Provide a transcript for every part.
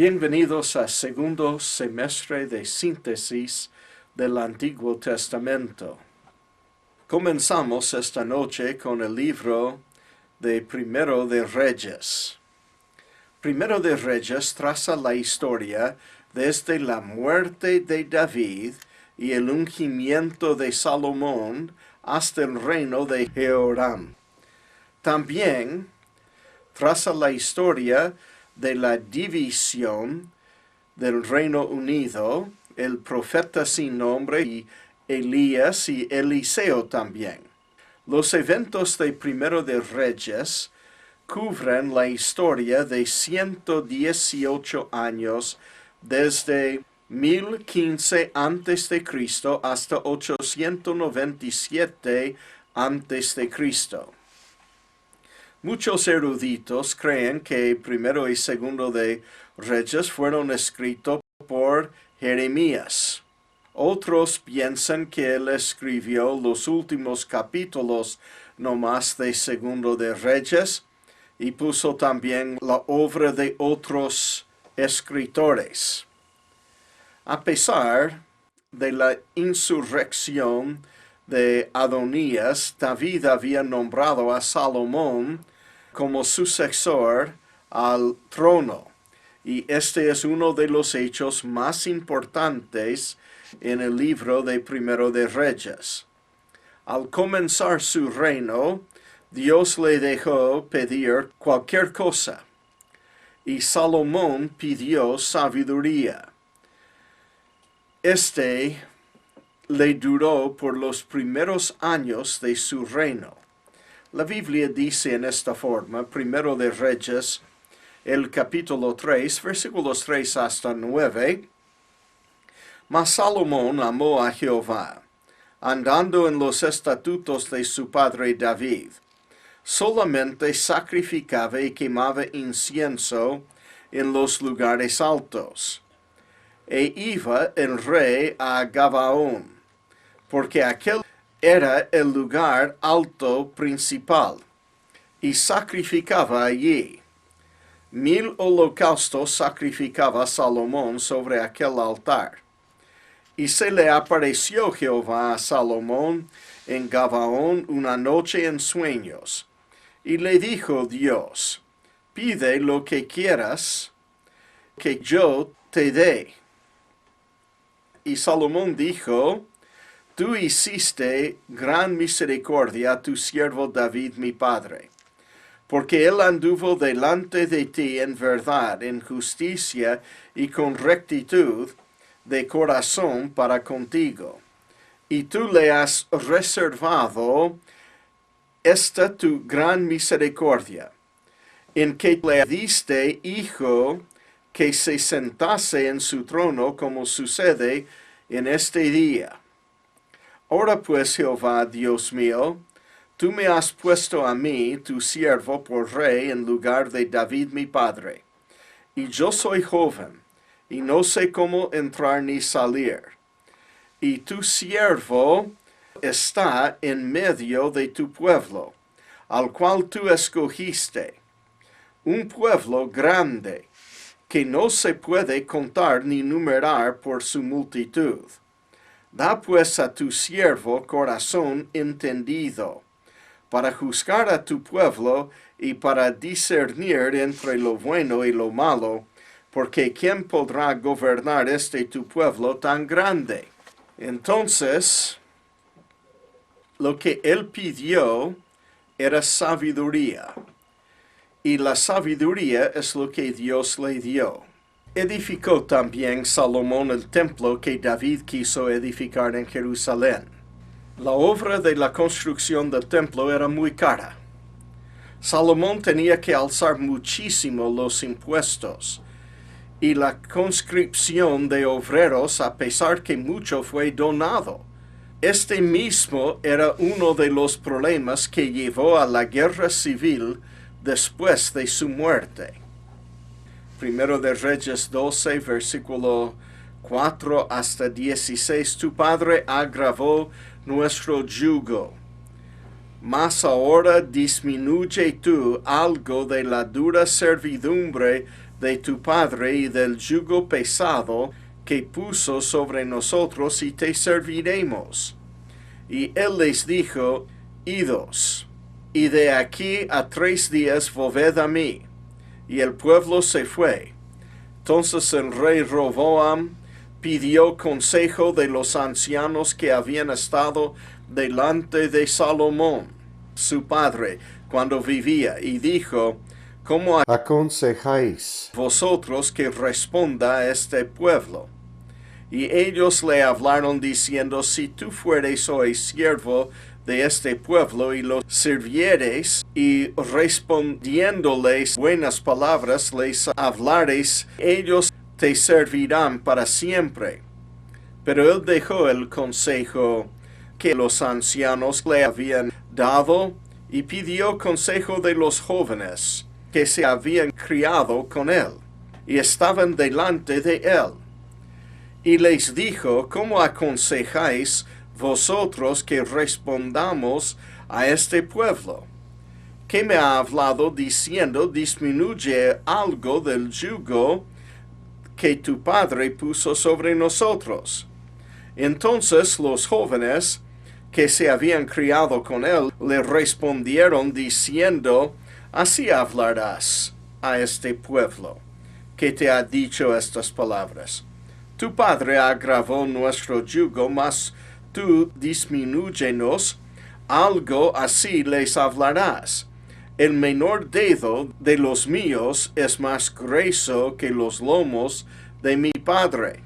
Bienvenidos al segundo semestre de Síntesis del Antiguo Testamento. Comenzamos esta noche con el libro de Primero de Reyes. Primero de Reyes traza la historia desde la muerte de David y el ungimiento de Salomón hasta el reino de Jehoram. También traza la historia de la división del Reino Unido, el profeta sin nombre y Elías y Eliseo también. Los eventos de Primero de Reyes cubren la historia de 118 años desde 1015 a.C. hasta 897 a.C. Muchos eruditos creen que Primero y Segundo de Reyes fueron escritos por Jeremías. Otros piensan que él escribió los últimos capítulos nomás de Segundo de Reyes y puso también la obra de otros escritores. A pesar de la insurrección de Adonías, David había nombrado a Salomón como sucesor al trono, y este es uno de los hechos más importantes en el libro de Primero de Reyes. Al comenzar su reino, Dios le dejó pedir cualquier cosa, y Salomón pidió sabiduría. Le duró por los primeros años de su reino. La Biblia dice en esta forma, Primero de Reyes, el capítulo 3, versículos 3 hasta 9. Mas Salomón amó a Jehová, andando en los estatutos de su padre David. Solamente sacrificaba y quemaba incienso en los lugares altos. E iba el rey a Gabaón, porque aquel era el lugar alto principal, y sacrificaba allí. 1000 holocaustos sacrificaba Salomón sobre aquel altar. Y se le apareció Jehová a Salomón en Gabaón una noche en sueños. Y le dijo Dios, pide lo que quieras, que yo te dé. Y Salomón dijo, tú hiciste gran misericordia a tu siervo David mi padre, porque él anduvo delante de ti en verdad, en justicia y con rectitud de corazón para contigo. Y tú le has reservado esta tu gran misericordia, en que le diste hijo que se sentase en su trono como sucede en este día. Ahora pues, Jehová, Dios mío, tú me has puesto a mí, tu siervo, por rey en lugar de David mi padre. Y yo soy joven, y no sé cómo entrar ni salir. Y tu siervo está en medio de tu pueblo, al cual tú escogiste, un pueblo grande, que no se puede contar ni numerar por su multitud. Da pues a tu siervo corazón entendido, para juzgar a tu pueblo y para discernir entre lo bueno y lo malo, porque ¿quién podrá gobernar tu pueblo tan grande? Entonces, lo que él pidió era sabiduría. Y la sabiduría es lo que Dios le dio. Edificó también Salomón el templo que David quiso edificar en Jerusalén. La obra de la construcción del templo era muy cara. Salomón tenía que alzar muchísimo los impuestos y la conscripción de obreros, a pesar que mucho fue donado. Este mismo era uno de los problemas que llevó a la guerra civil después de su muerte. Primero de Reyes 12, versículo 4 hasta 16. Tu padre agravó nuestro yugo. Mas ahora disminuye tú algo de la dura servidumbre de tu padre y del yugo pesado que puso sobre nosotros y te serviremos. Y él les dijo, idos, y de aquí a 3 días volved a mí. Y el pueblo se fue. Entonces el rey Roboam pidió consejo de los ancianos que habían estado delante de Salomón, su padre, cuando vivía, y dijo, ¿cómo aconsejáis vosotros que responda a este pueblo? Y ellos le hablaron diciendo, si tú fueres hoy siervo de este pueblo y los sirvieres y respondiéndoles buenas palabras les hablares, ellos te servirán para siempre. Pero él dejó el consejo que los ancianos le habían dado y pidió consejo de los jóvenes que se habían criado con él y estaban delante de él. Y les dijo, ¿cómo aconsejáis vosotros que respondamos a este pueblo? Que me ha hablado diciendo, disminuye algo del yugo que tu padre puso sobre nosotros. Entonces los jóvenes que se habían criado con él le respondieron diciendo, así hablarás a este pueblo que te ha dicho estas palabras. Tu padre agravó nuestro yugo, mas tú disminúyenos, algo así les hablarás. El menor dedo de los míos es más grueso que los lomos de mi padre.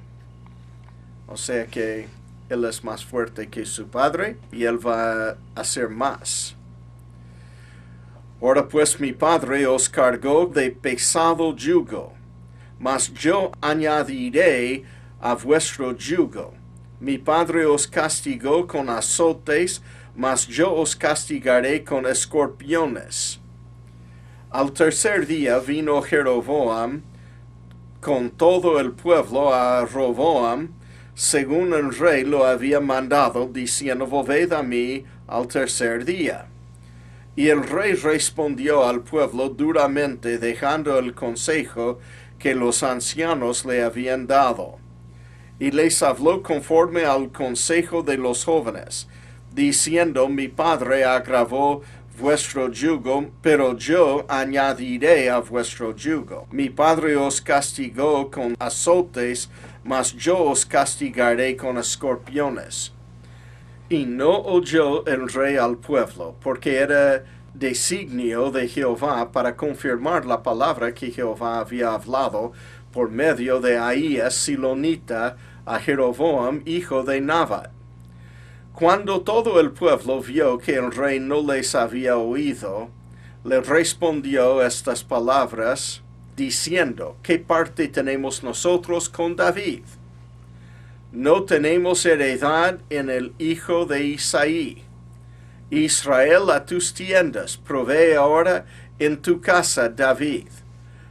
O sea que él es más fuerte que su padre y él va a hacer más. Ahora pues mi padre os cargó de pesado yugo, mas yo añadiré a vuestro yugo. Mi padre os castigó con azotes, mas yo os castigaré con escorpiones. Al 3er día vino Jeroboam con todo el pueblo a Roboam, según el rey lo había mandado, diciendo, volved a mí al 3er día. Y el rey respondió al pueblo duramente, dejando el consejo que los ancianos le habían dado. Y les habló conforme al consejo de los jóvenes, diciendo, mi padre agravó vuestro yugo, pero yo añadiré a vuestro yugo. Mi padre os castigó con azotes, mas yo os castigaré con escorpiones. Y no oyó el rey al pueblo, porque era designio de Jehová para confirmar la palabra que Jehová había hablado por medio de Ahías silonita a Jeroboam, hijo de Nabat. Cuando todo el pueblo vio que el rey no les había oído, le respondió estas palabras, diciendo, ¿qué parte tenemos nosotros con David? No tenemos heredad en el hijo de Isaí. Israel a tus tiendas, provee ahora en tu casa David.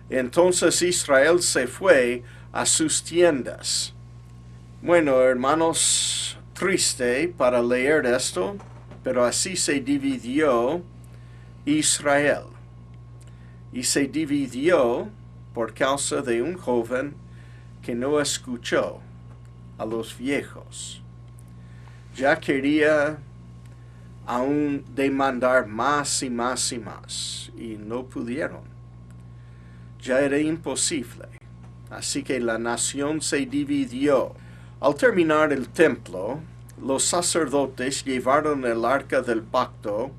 Entonces Israel se fue a sus tiendas. Bueno, hermanos, triste para leer esto, pero así se dividió Israel. Y se dividió por causa de un joven que no escuchó a los viejos. Ya quería aún demandar más y más y más, y no pudieron. Ya era imposible. Así que la nación se dividió. Al terminar el templo, los sacerdotes llevaron el arca del pacto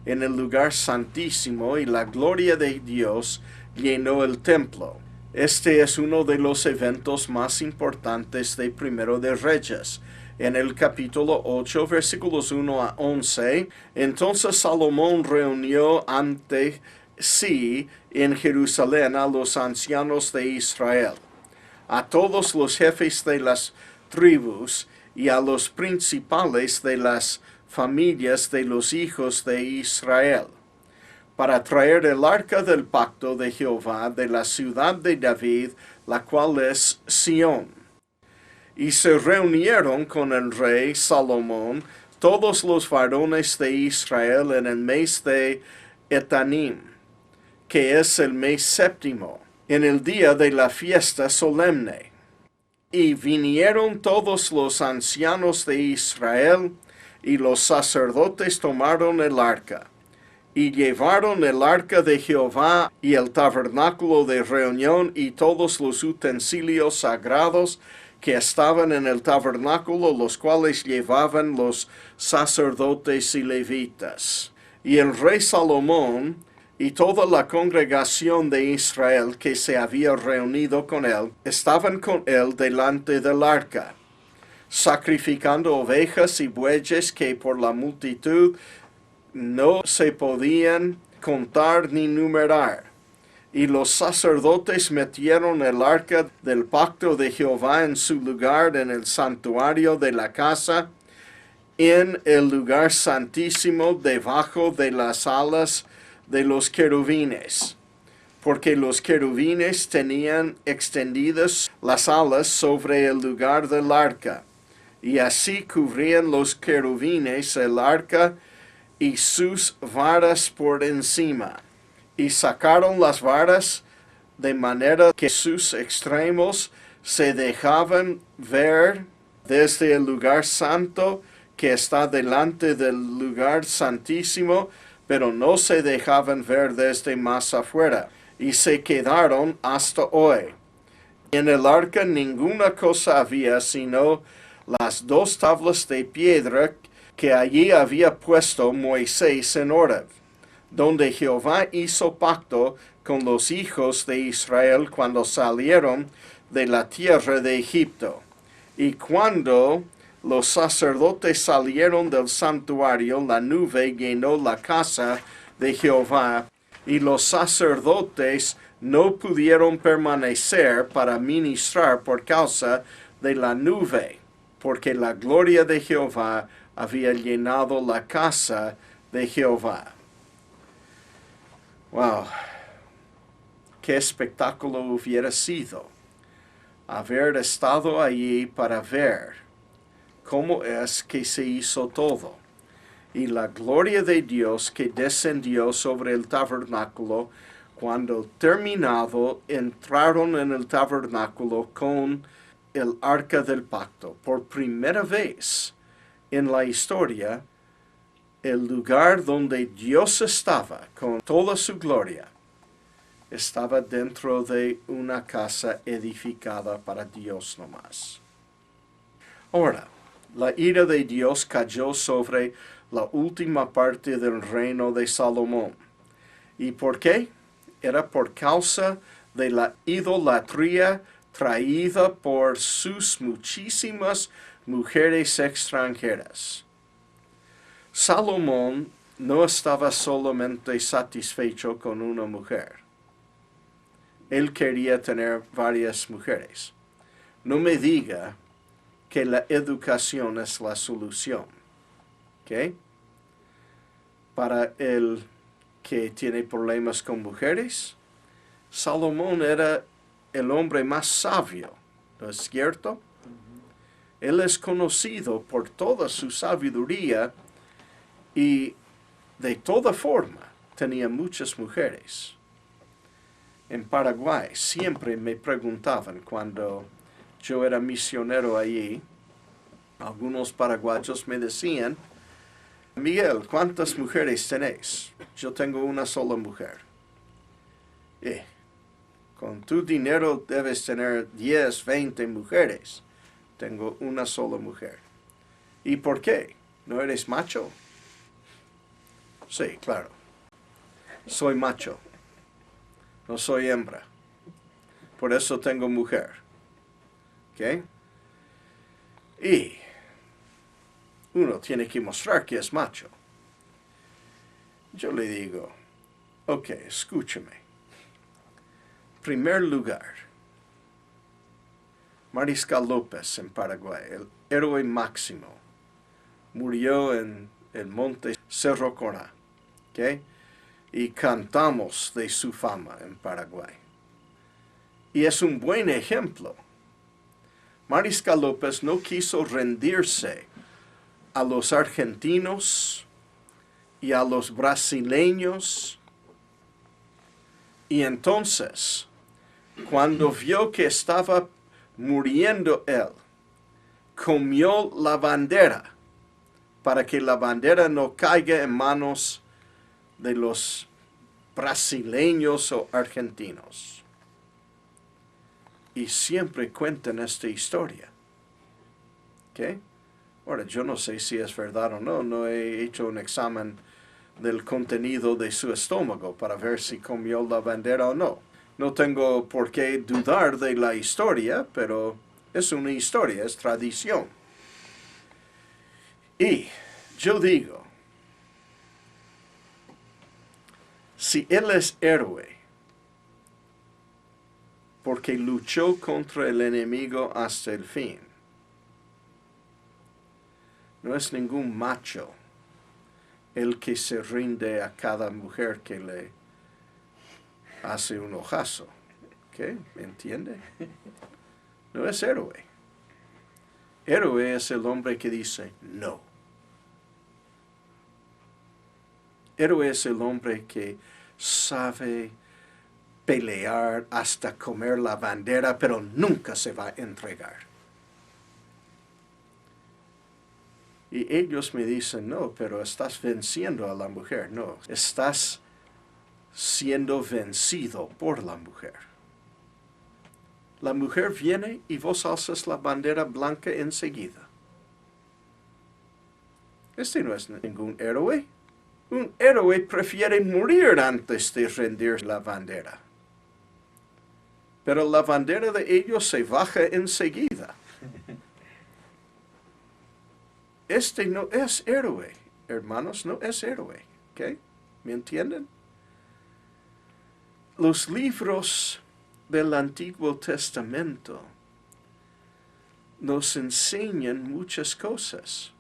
en el lugar santísimo y la gloria de Dios llenó el templo. Este es uno de los eventos más importantes de Primero de Reyes. En el capítulo 8, versículos 1 a 11, entonces Salomón reunió ante sí en Jerusalén a los ancianos de Israel, a todos los jefes de las tribus y a los principales de las familias de los hijos de Israel, para traer el arca del pacto de Jehová de la ciudad de David, la cual es Sión. Y se reunieron con el rey Salomón todos los varones de Israel en el mes de Etanim, que es el mes séptimo, en el día de la fiesta solemne. Y vinieron todos los ancianos de Israel, y los sacerdotes tomaron el arca, y llevaron el arca de Jehová y el tabernáculo de reunión y todos los utensilios sagrados que estaban en el tabernáculo, los cuales llevaban los sacerdotes y levitas. Y el rey Salomón y toda la congregación de Israel que se había reunido con él, estaban con él delante del arca, sacrificando ovejas y bueyes que por la multitud no se podían contar ni numerar. Y los sacerdotes metieron el arca del pacto de Jehová en su lugar en el santuario de la casa, en el lugar santísimo debajo de las alas de los querubines, porque los querubines tenían extendidas las alas sobre el lugar del arca, y así cubrían los querubines el arca y sus varas por encima. Y sacaron las varas de manera que sus extremos se dejaban ver desde el lugar santo que está delante del lugar santísimo, pero no se dejaban ver desde más afuera, y se quedaron hasta hoy. En el arca ninguna cosa había sino las 2 tablas de piedra que allí había puesto Moisés en Horeb, donde Jehová hizo pacto con los hijos de Israel cuando salieron de la tierra de Egipto. Y cuando los sacerdotes salieron del santuario, la nube llenó la casa de Jehová, y los sacerdotes no pudieron permanecer para ministrar por causa de la nube, porque la gloria de Jehová había llenado la casa de Jehová. Wow, qué espectáculo hubiera sido haber estado allí para ver cómo es que se hizo todo. Y la gloria de Dios que descendió sobre el tabernáculo, cuando terminado, entraron en el tabernáculo con el arca del pacto. Por primera vez en la historia, el lugar donde Dios estaba con toda su gloria, estaba dentro de una casa edificada para Dios nomás. Ahora, la ira de Dios cayó sobre la última parte del reino de Salomón. ¿Y por qué? Era por causa de la idolatría traída por sus muchísimas mujeres extranjeras. Salomón no estaba solamente satisfecho con una mujer. Él quería tener varias mujeres. No me diga que la educación es la solución. ¿Ok? Para el que tiene problemas con mujeres, Salomón era el hombre más sabio, ¿no es cierto? Él es conocido por toda su sabiduría y de toda forma tenía muchas mujeres. En Paraguay siempre me preguntaban cuando yo era misionero allí, algunos paraguayos me decían, Miguel, ¿cuántas mujeres tenéis? Yo tengo una sola mujer. Con tu dinero debes tener 10, 20 mujeres. Tengo una sola mujer. ¿Y por qué? ¿No eres macho? Sí, claro. Soy macho. No soy hembra. Por eso tengo mujer. ¿Ok? Y uno tiene que mostrar que es macho. Yo le digo, ok, escúchame. Primer lugar, Mariscal López en Paraguay, el héroe máximo, murió en el monte Cerro Corá, ¿ok? Y cantamos de su fama en Paraguay. Y es un buen ejemplo. Mariscal López no quiso rendirse a los argentinos y a los brasileños. Y entonces, cuando vio que estaba muriendo él, comió la bandera para que la bandera no caiga en manos de los brasileños o argentinos. Y siempre cuentan esta historia. ¿Ok? Ahora, yo no sé si es verdad o no. No he hecho un examen del contenido de su estómago para ver si comió la bandera o no. No tengo por qué dudar de la historia, pero es una historia, es tradición. Y yo digo, si él es héroe, porque luchó contra el enemigo hasta el fin, no es ningún macho el que se rinde a cada mujer que le hace un ojazo. ¿Ok? ¿Me entiende? No es héroe. Héroe es el hombre que dice no. Héroe es el hombre que sabe pelear hasta comer la bandera, pero nunca se va a entregar. Y ellos me dicen, no, pero estás venciendo a la mujer. No, estás siendo vencido por la mujer. La mujer viene y vos alzas la bandera blanca enseguida. Este no es ningún héroe. Un héroe prefiere morir antes de rendir la bandera. Pero la bandera de ellos se baja enseguida. Este no es héroe, hermanos, no es héroe. ¿Ok? ¿Me entienden? Los libros del Antiguo Testamento nos enseñan muchas cosas.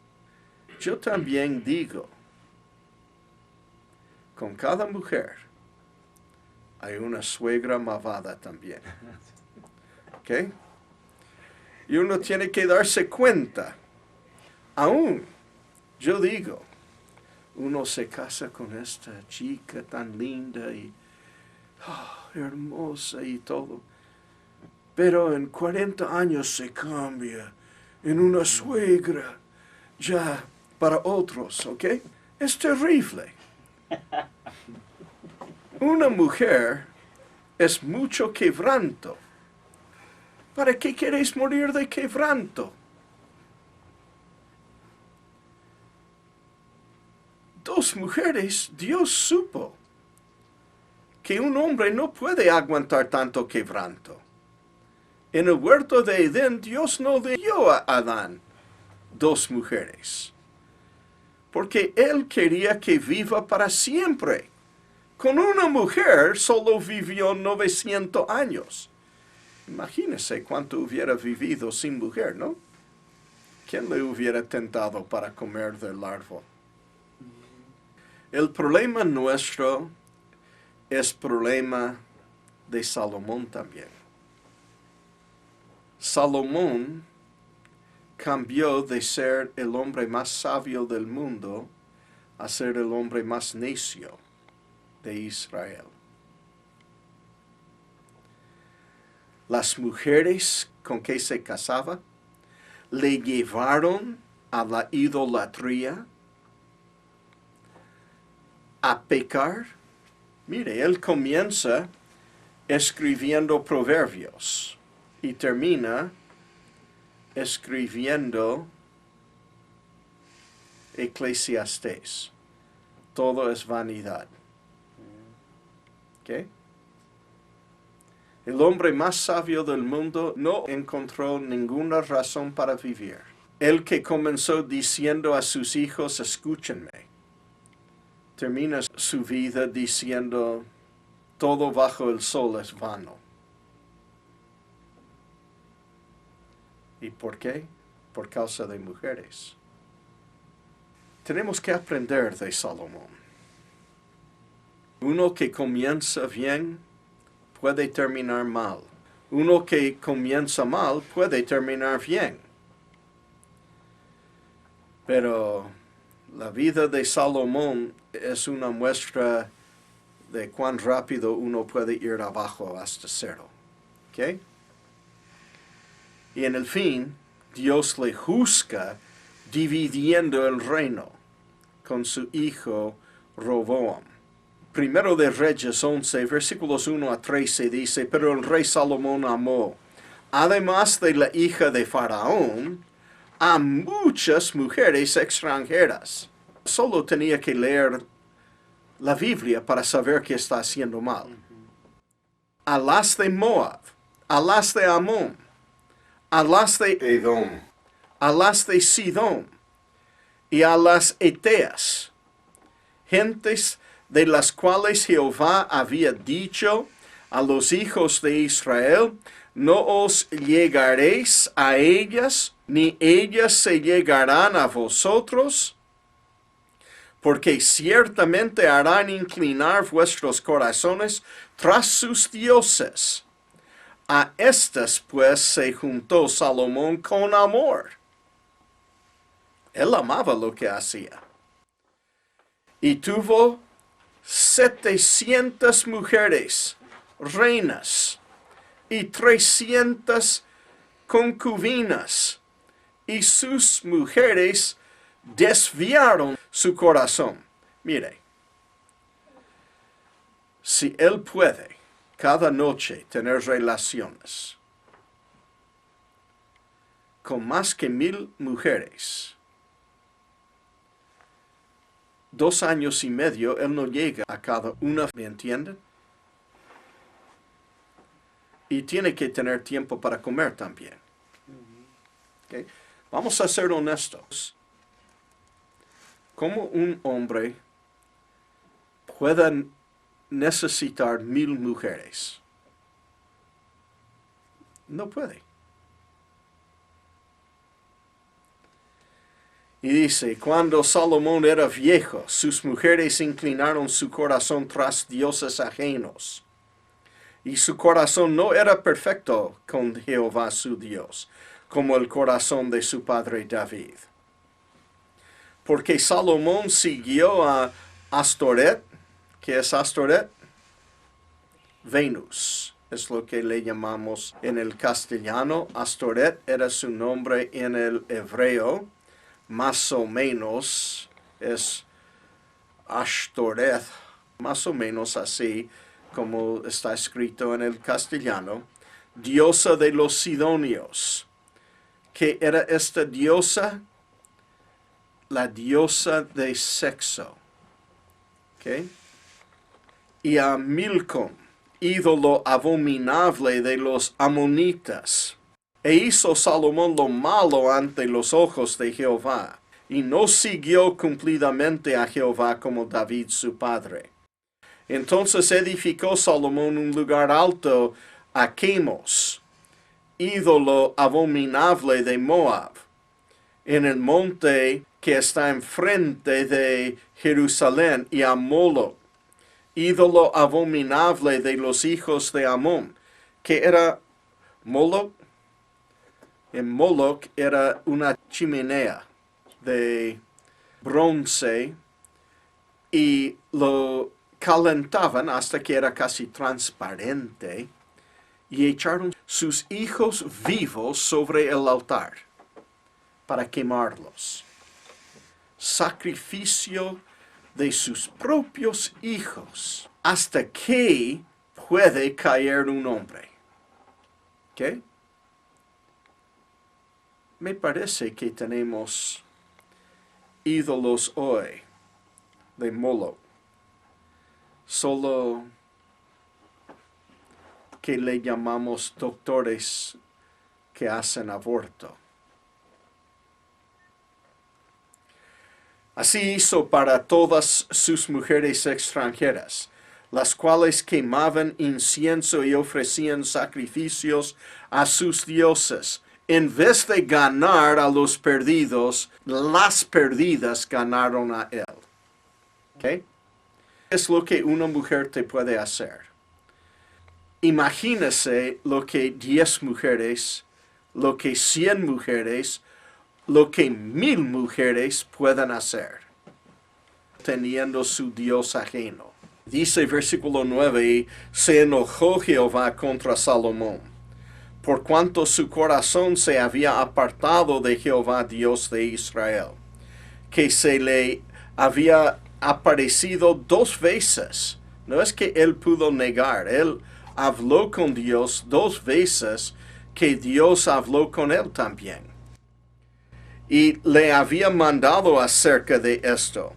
Yo también digo, con cada mujer hay una suegra malvada también. ¿Ok? Y uno tiene que darse cuenta. Aún, yo digo, uno se casa con esta chica tan linda y hermosa y todo, pero en 40 años se cambia en una suegra ya para otros, ¿ok? Es terrible. Una mujer es mucho quebranto. ¿Para qué queréis morir de quebranto? Dos mujeres, Dios supo que un hombre no puede aguantar tanto quebranto. En el huerto de Edén, Dios no le dio a Adán dos mujeres, porque él quería que viva para siempre. Con una mujer solo vivió 900 años. Imagínese cuánto hubiera vivido sin mujer, ¿no? ¿Quién le hubiera tentado para comer del árbol? El problema nuestro es problema de Salomón también. Salomón cambió de ser el hombre más sabio del mundo a ser el hombre más necio de Israel. Las mujeres con que se casaba le llevaron a la idolatría, a pecar. Mire, él comienza escribiendo Proverbios y termina escribiendo Eclesiastés. Todo es vanidad. ¿Ok? El hombre más sabio del mundo no encontró ninguna razón para vivir. El que comenzó diciendo a sus hijos, escúchenme, termina su vida diciendo, todo bajo el sol es vano. ¿Y por qué? Por causa de mujeres. Tenemos que aprender de Salomón. Uno que comienza bien puede terminar mal. Uno que comienza mal puede terminar bien. Pero la vida de Salomón es una muestra de cuán rápido uno puede ir abajo hasta cero. ¿Ok? Y en el fin, Dios le juzga dividiendo el reino con su hijo Roboam. Primero de Reyes 11, versículos 1 a 13 dice, pero el rey Salomón amó, además de la hija de Faraón, a muchas mujeres extranjeras. Solo tenía que leer la Biblia para saber que está haciendo mal. A las de Moab, a las de Amón, a las de Edom, a las de Sidón y a las Eteas, gentes de las cuales Jehová había dicho a los hijos de Israel, no os llegaréis a ellas, ni ellas se llegarán a vosotros, porque ciertamente harán inclinar vuestros corazones tras sus dioses. A estas pues se juntó Salomón con amor. Él amaba lo que hacía. Y tuvo 700 mujeres, reinas, y 300 concubinas, y sus mujeres desviaron su corazón. Mire, si él puede cada noche tener relaciones con más que 1000 mujeres, 2 años y medio, él no llega a cada una, ¿me entienden? Y tiene que tener tiempo para comer también. ¿Okay? Vamos a ser honestos. ¿Cómo un hombre puede necesitar 1000 mujeres? No puede. Y dice, cuando Salomón era viejo, sus mujeres inclinaron su corazón tras dioses ajenos. Y su corazón no era perfecto con Jehová su Dios, como el corazón de su padre David. Porque Salomón siguió a Astoret. ¿Qué es Astoret? Venus. Es lo que le llamamos en el castellano. Astoret era su nombre en el hebreo. Más o menos es Ashtoreth, más o menos así como está escrito en el castellano, diosa de los sidonios. ¿Qué era esta diosa? La diosa de sexo. ¿Okay? Y a Milcom, ídolo abominable de los amonitas. E hizo Salomón lo malo ante los ojos de Jehová, y no siguió cumplidamente a Jehová como David su padre. Entonces edificó Salomón un lugar alto a Chemos, ídolo abominable de Moab, en el monte que está enfrente de Jerusalén, y a Moloc, ídolo abominable de los hijos de Amón, que era Moloc. En Moloc era una chimenea de bronce y lo calentaban hasta que era casi transparente y echaron sus hijos vivos sobre el altar para quemarlos. Sacrificio de sus propios hijos. ¿Hasta qué puede caer un hombre? ¿Qué? Me parece que tenemos ídolos hoy de Moloch, solo que le llamamos doctores que hacen aborto. Así hizo para todas sus mujeres extranjeras, las cuales quemaban incienso y ofrecían sacrificios a sus dioses. En vez de ganar a los perdidos, las perdidas ganaron a él. ¿Okay? Es lo que una mujer te puede hacer. Imagínese lo que 10 mujeres, lo que 100 mujeres, lo que 1000 mujeres pueden hacer, teniendo su Dios ajeno. Dice versículo 9, y se enojó Jehová contra Salomón, por cuanto su corazón se había apartado de Jehová Dios de Israel, que se le había aparecido 2 veces. No es que él pudo negar, él habló con Dios 2 veces, que Dios habló con él también. Y le había mandado acerca de esto,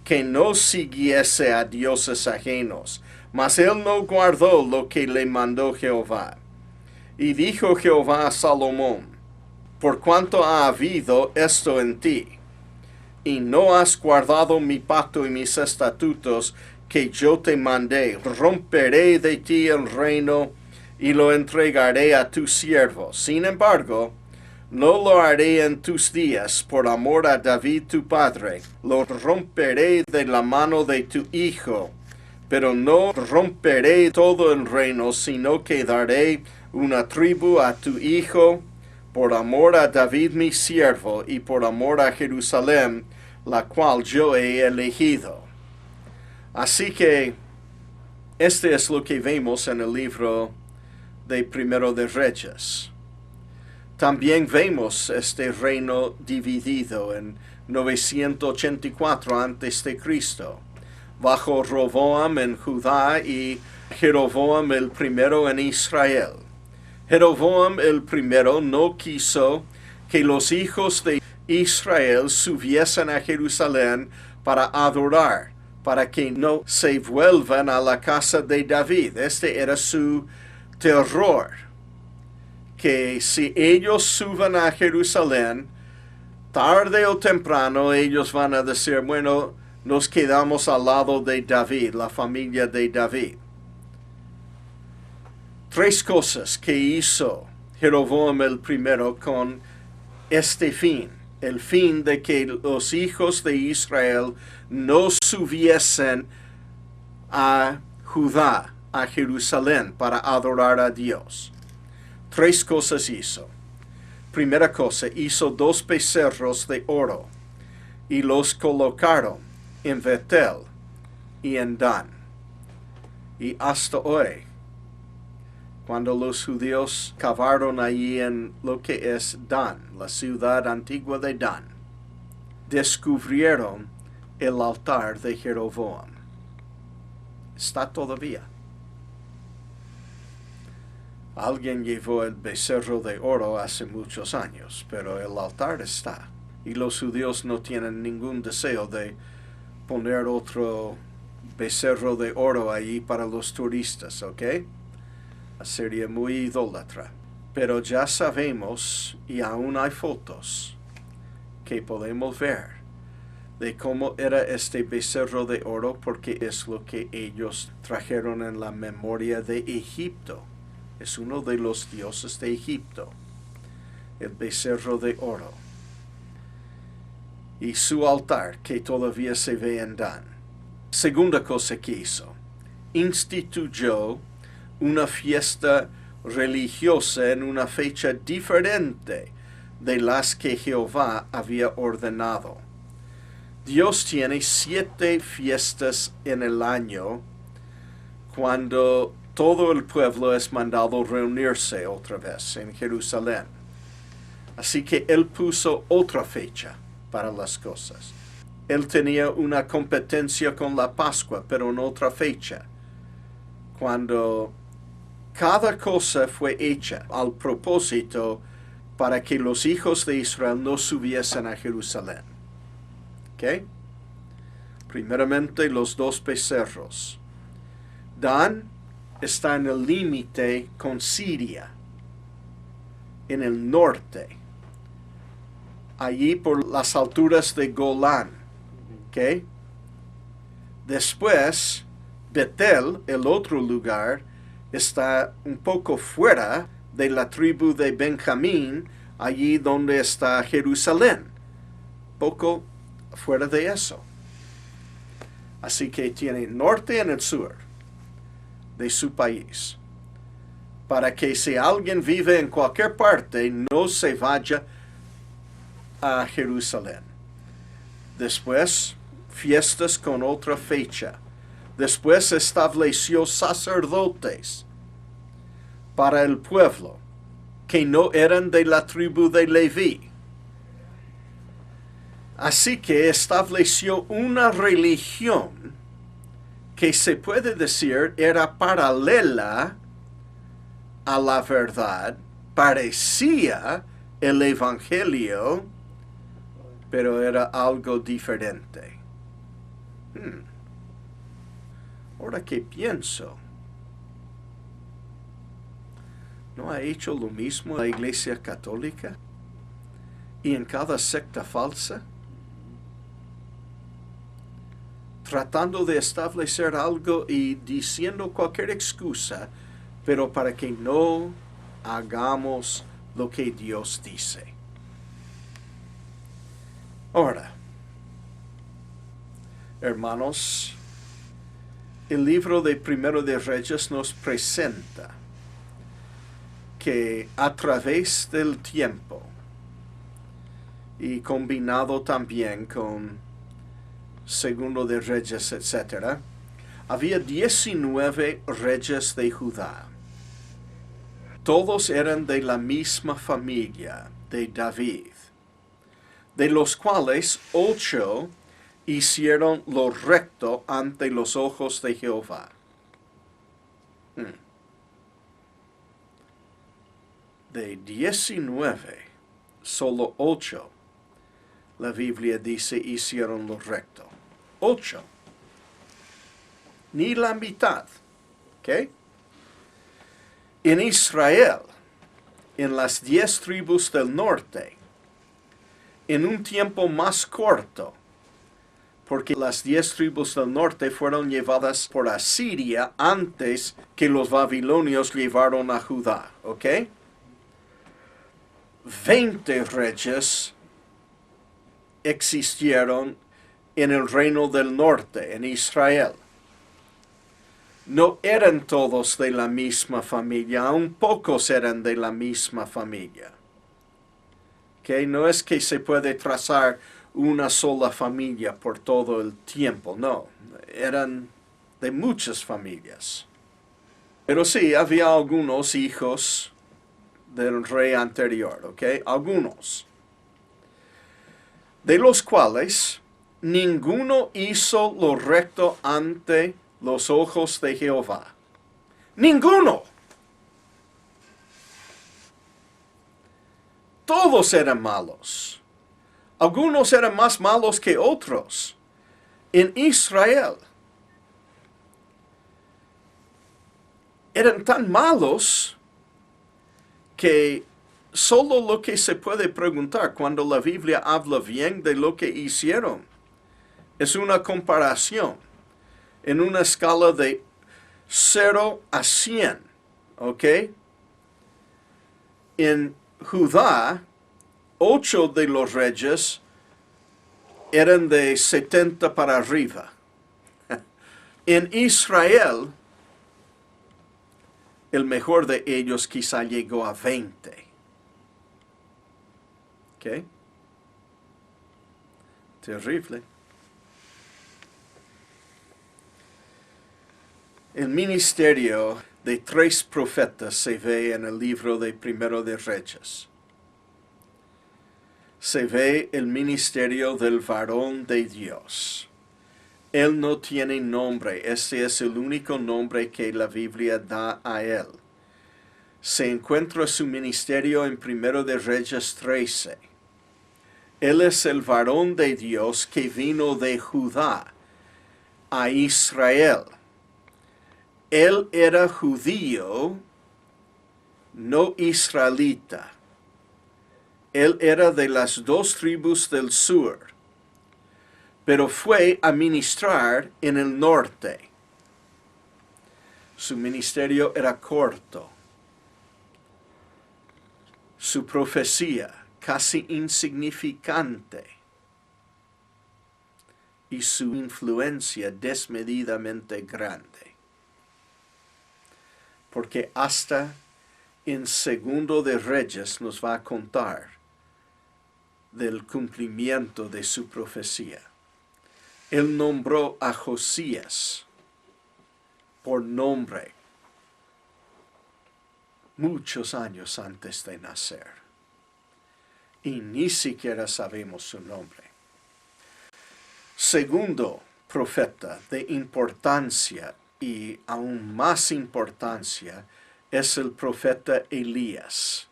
que no siguiese a dioses ajenos, mas él no guardó lo que le mandó Jehová. Y dijo Jehová a Salomón, por cuanto ha habido esto en ti, y no has guardado mi pacto y mis estatutos que yo te mandé, romperé de ti el reino y lo entregaré a tu siervo. Sin embargo, no lo haré en tus días por amor a David tu padre. Lo romperé de la mano de tu hijo, pero no romperé todo el reino, sino que daré una tribu a tu hijo, por amor a David mi siervo, y por amor a Jerusalén, la cual yo he elegido. Así que, este es lo que vemos en el libro de Primero de Reyes. También vemos este reino dividido en 984 a.C., bajo Roboam en Judá y Jeroboam el primero en Israel. Jeroboam el primero no quiso que los hijos de Israel subiesen a Jerusalén para adorar, para que no se vuelvan a la casa de David. Este era su terror, que si ellos suben a Jerusalén, tarde o temprano ellos van a decir, bueno, nos quedamos al lado de David, la familia de David. 3 cosas que hizo Jeroboam el primero con este fin, el fin de que los hijos de Israel no subiesen a Judá, a Jerusalén, para adorar a Dios. 3 cosas hizo. Primera cosa, hizo 2 becerros de oro y los colocaron en Betel y en Dan. Y hasta hoy, cuando los judíos cavaron allí en lo que es Dan, la ciudad antigua de Dan, descubrieron el altar de Jeroboam. Está todavía. Alguien llevó el becerro de oro hace muchos años, pero el altar está. Y los judíos no tienen ningún deseo de poner otro becerro de oro allí para los turistas, ¿ok? Sería muy idólatra. Pero ya sabemos, y aún hay fotos que podemos ver de cómo era este becerro de oro, porque es lo que ellos trajeron en la memoria de Egipto. Es uno de los dioses de Egipto, el becerro de oro. Y su altar, que todavía se ve en Dan. Segunda cosa que hizo, instituyó una fiesta religiosa en una fecha diferente de las que Jehová había ordenado. Dios tiene 7 fiestas en el año cuando todo el pueblo es mandado reunirse otra vez en Jerusalén. Así que él puso otra fecha para las cosas. Él tenía una competencia con la Pascua, pero en otra fecha, cuando cada cosa fue hecha al propósito para que los hijos de Israel no subiesen a Jerusalén. ¿Ok? Primeramente, los 2 becerros. Dan está en el límite con Siria, en el norte, allí por las alturas de Golán. ¿Ok? Después, Betel, el otro lugar, está un poco fuera de la tribu de Benjamín, allí donde está Jerusalén, poco fuera de eso. Así que tiene norte en el sur de su país, para que si alguien vive en cualquier parte, no se vaya a Jerusalén. Después, fiestas con otra fecha. Después estableció sacerdotes para el pueblo, que no eran de la tribu de Leví. Así que estableció una religión que se puede decir era paralela a la verdad, parecía el Evangelio, pero era algo diferente. Ahora que pienso, ¿no ha hecho lo mismo la Iglesia Católica? Y en cada secta falsa, tratando de establecer algo y diciendo cualquier excusa, pero para que no hagamos lo que Dios dice. Ahora, hermanos, el libro de Primero de Reyes nos presenta que a través del tiempo y combinado también con Segundo de Reyes, etc., había 19 reyes de Judá. Todos eran de la misma familia de David, de los cuales 8 hicieron lo recto ante los ojos de Jehová. De 19, solo 8, la Biblia dice, hicieron lo recto. 8. Ni la mitad. ¿Ok? En Israel, en las 10 tribus del norte, en un tiempo más corto, porque las 10 tribus del norte fueron llevadas por Asiria antes que los babilonios llevaron a Judá. ¿Ok? 20 reyes existieron en el reino del norte, en Israel. No eran todos de la misma familia, aún pocos eran de la misma familia. ¿Okay? No es que se puede trazar una sola familia por todo el tiempo, no. Eran de muchas familias. Pero sí, había algunos hijos del rey anterior, ¿ok? Algunos. De los cuales ninguno hizo lo recto ante los ojos de Jehová. ¡Ninguno! Todos eran malos. Algunos eran más malos que otros. En Israel eran tan malos que solo lo que se puede preguntar cuando la Biblia habla bien de lo que hicieron es una comparación en una escala de 0 a 100, ¿ok? En Judá, 8 de los reyes eran de 70 para arriba. En Israel, el mejor de ellos quizá llegó a 20. ¿Ok? Terrible. El ministerio de 3 profetas se ve en el libro de Primero de Reyes. Se ve el ministerio del varón de Dios. Él no tiene nombre, este es el único nombre que la Biblia da a él. Se encuentra su ministerio en Primero de Reyes 13. Él es el varón de Dios que vino de Judá a Israel. Él era judío, no israelita. Él era de las 2 tribus del sur, pero fue a ministrar en el norte. Su ministerio era corto. Su profecía casi insignificante. Y su influencia desmedidamente grande. Porque hasta en Segundo de Reyes nos va a contar del cumplimiento de su profecía. Él nombró a Josías por nombre muchos años antes de nacer. Y ni siquiera sabemos su nombre. Segundo profeta de importancia y aún más importancia es el profeta Elías.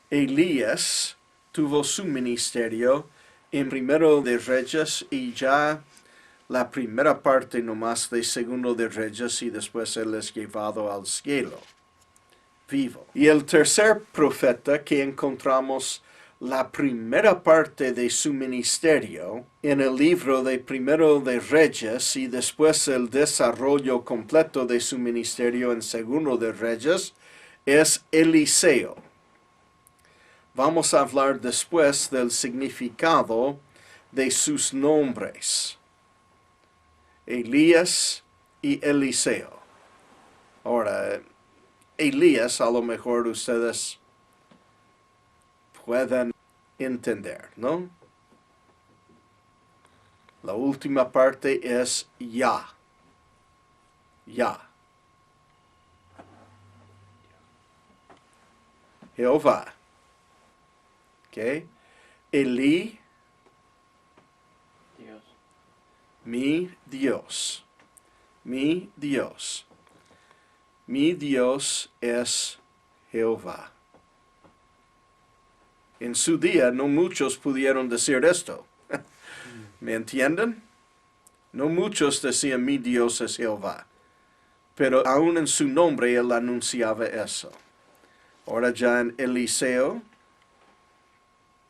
Elías tuvo su ministerio en Primero de Reyes y ya la primera parte nomás de Segundo de Reyes, y después él es llevado al cielo vivo. Y el tercer profeta que encontramos la primera parte de su ministerio en el libro de Primero de Reyes y después el desarrollo completo de su ministerio en Segundo de Reyes es Eliseo. Vamos a hablar después del significado de sus nombres, Elías y Eliseo. Ahora, Elías a lo mejor ustedes pueden entender, ¿no? La última parte es Ya. Jehová. ¿Ok? Elí. Dios. Mi Dios. Mi Dios. Mi Dios es Jehová. En su día no muchos pudieron decir esto. ¿Me entienden? No muchos decían mi Dios es Jehová. Pero aún en su nombre él anunciaba eso. Ahora ya en Eliseo,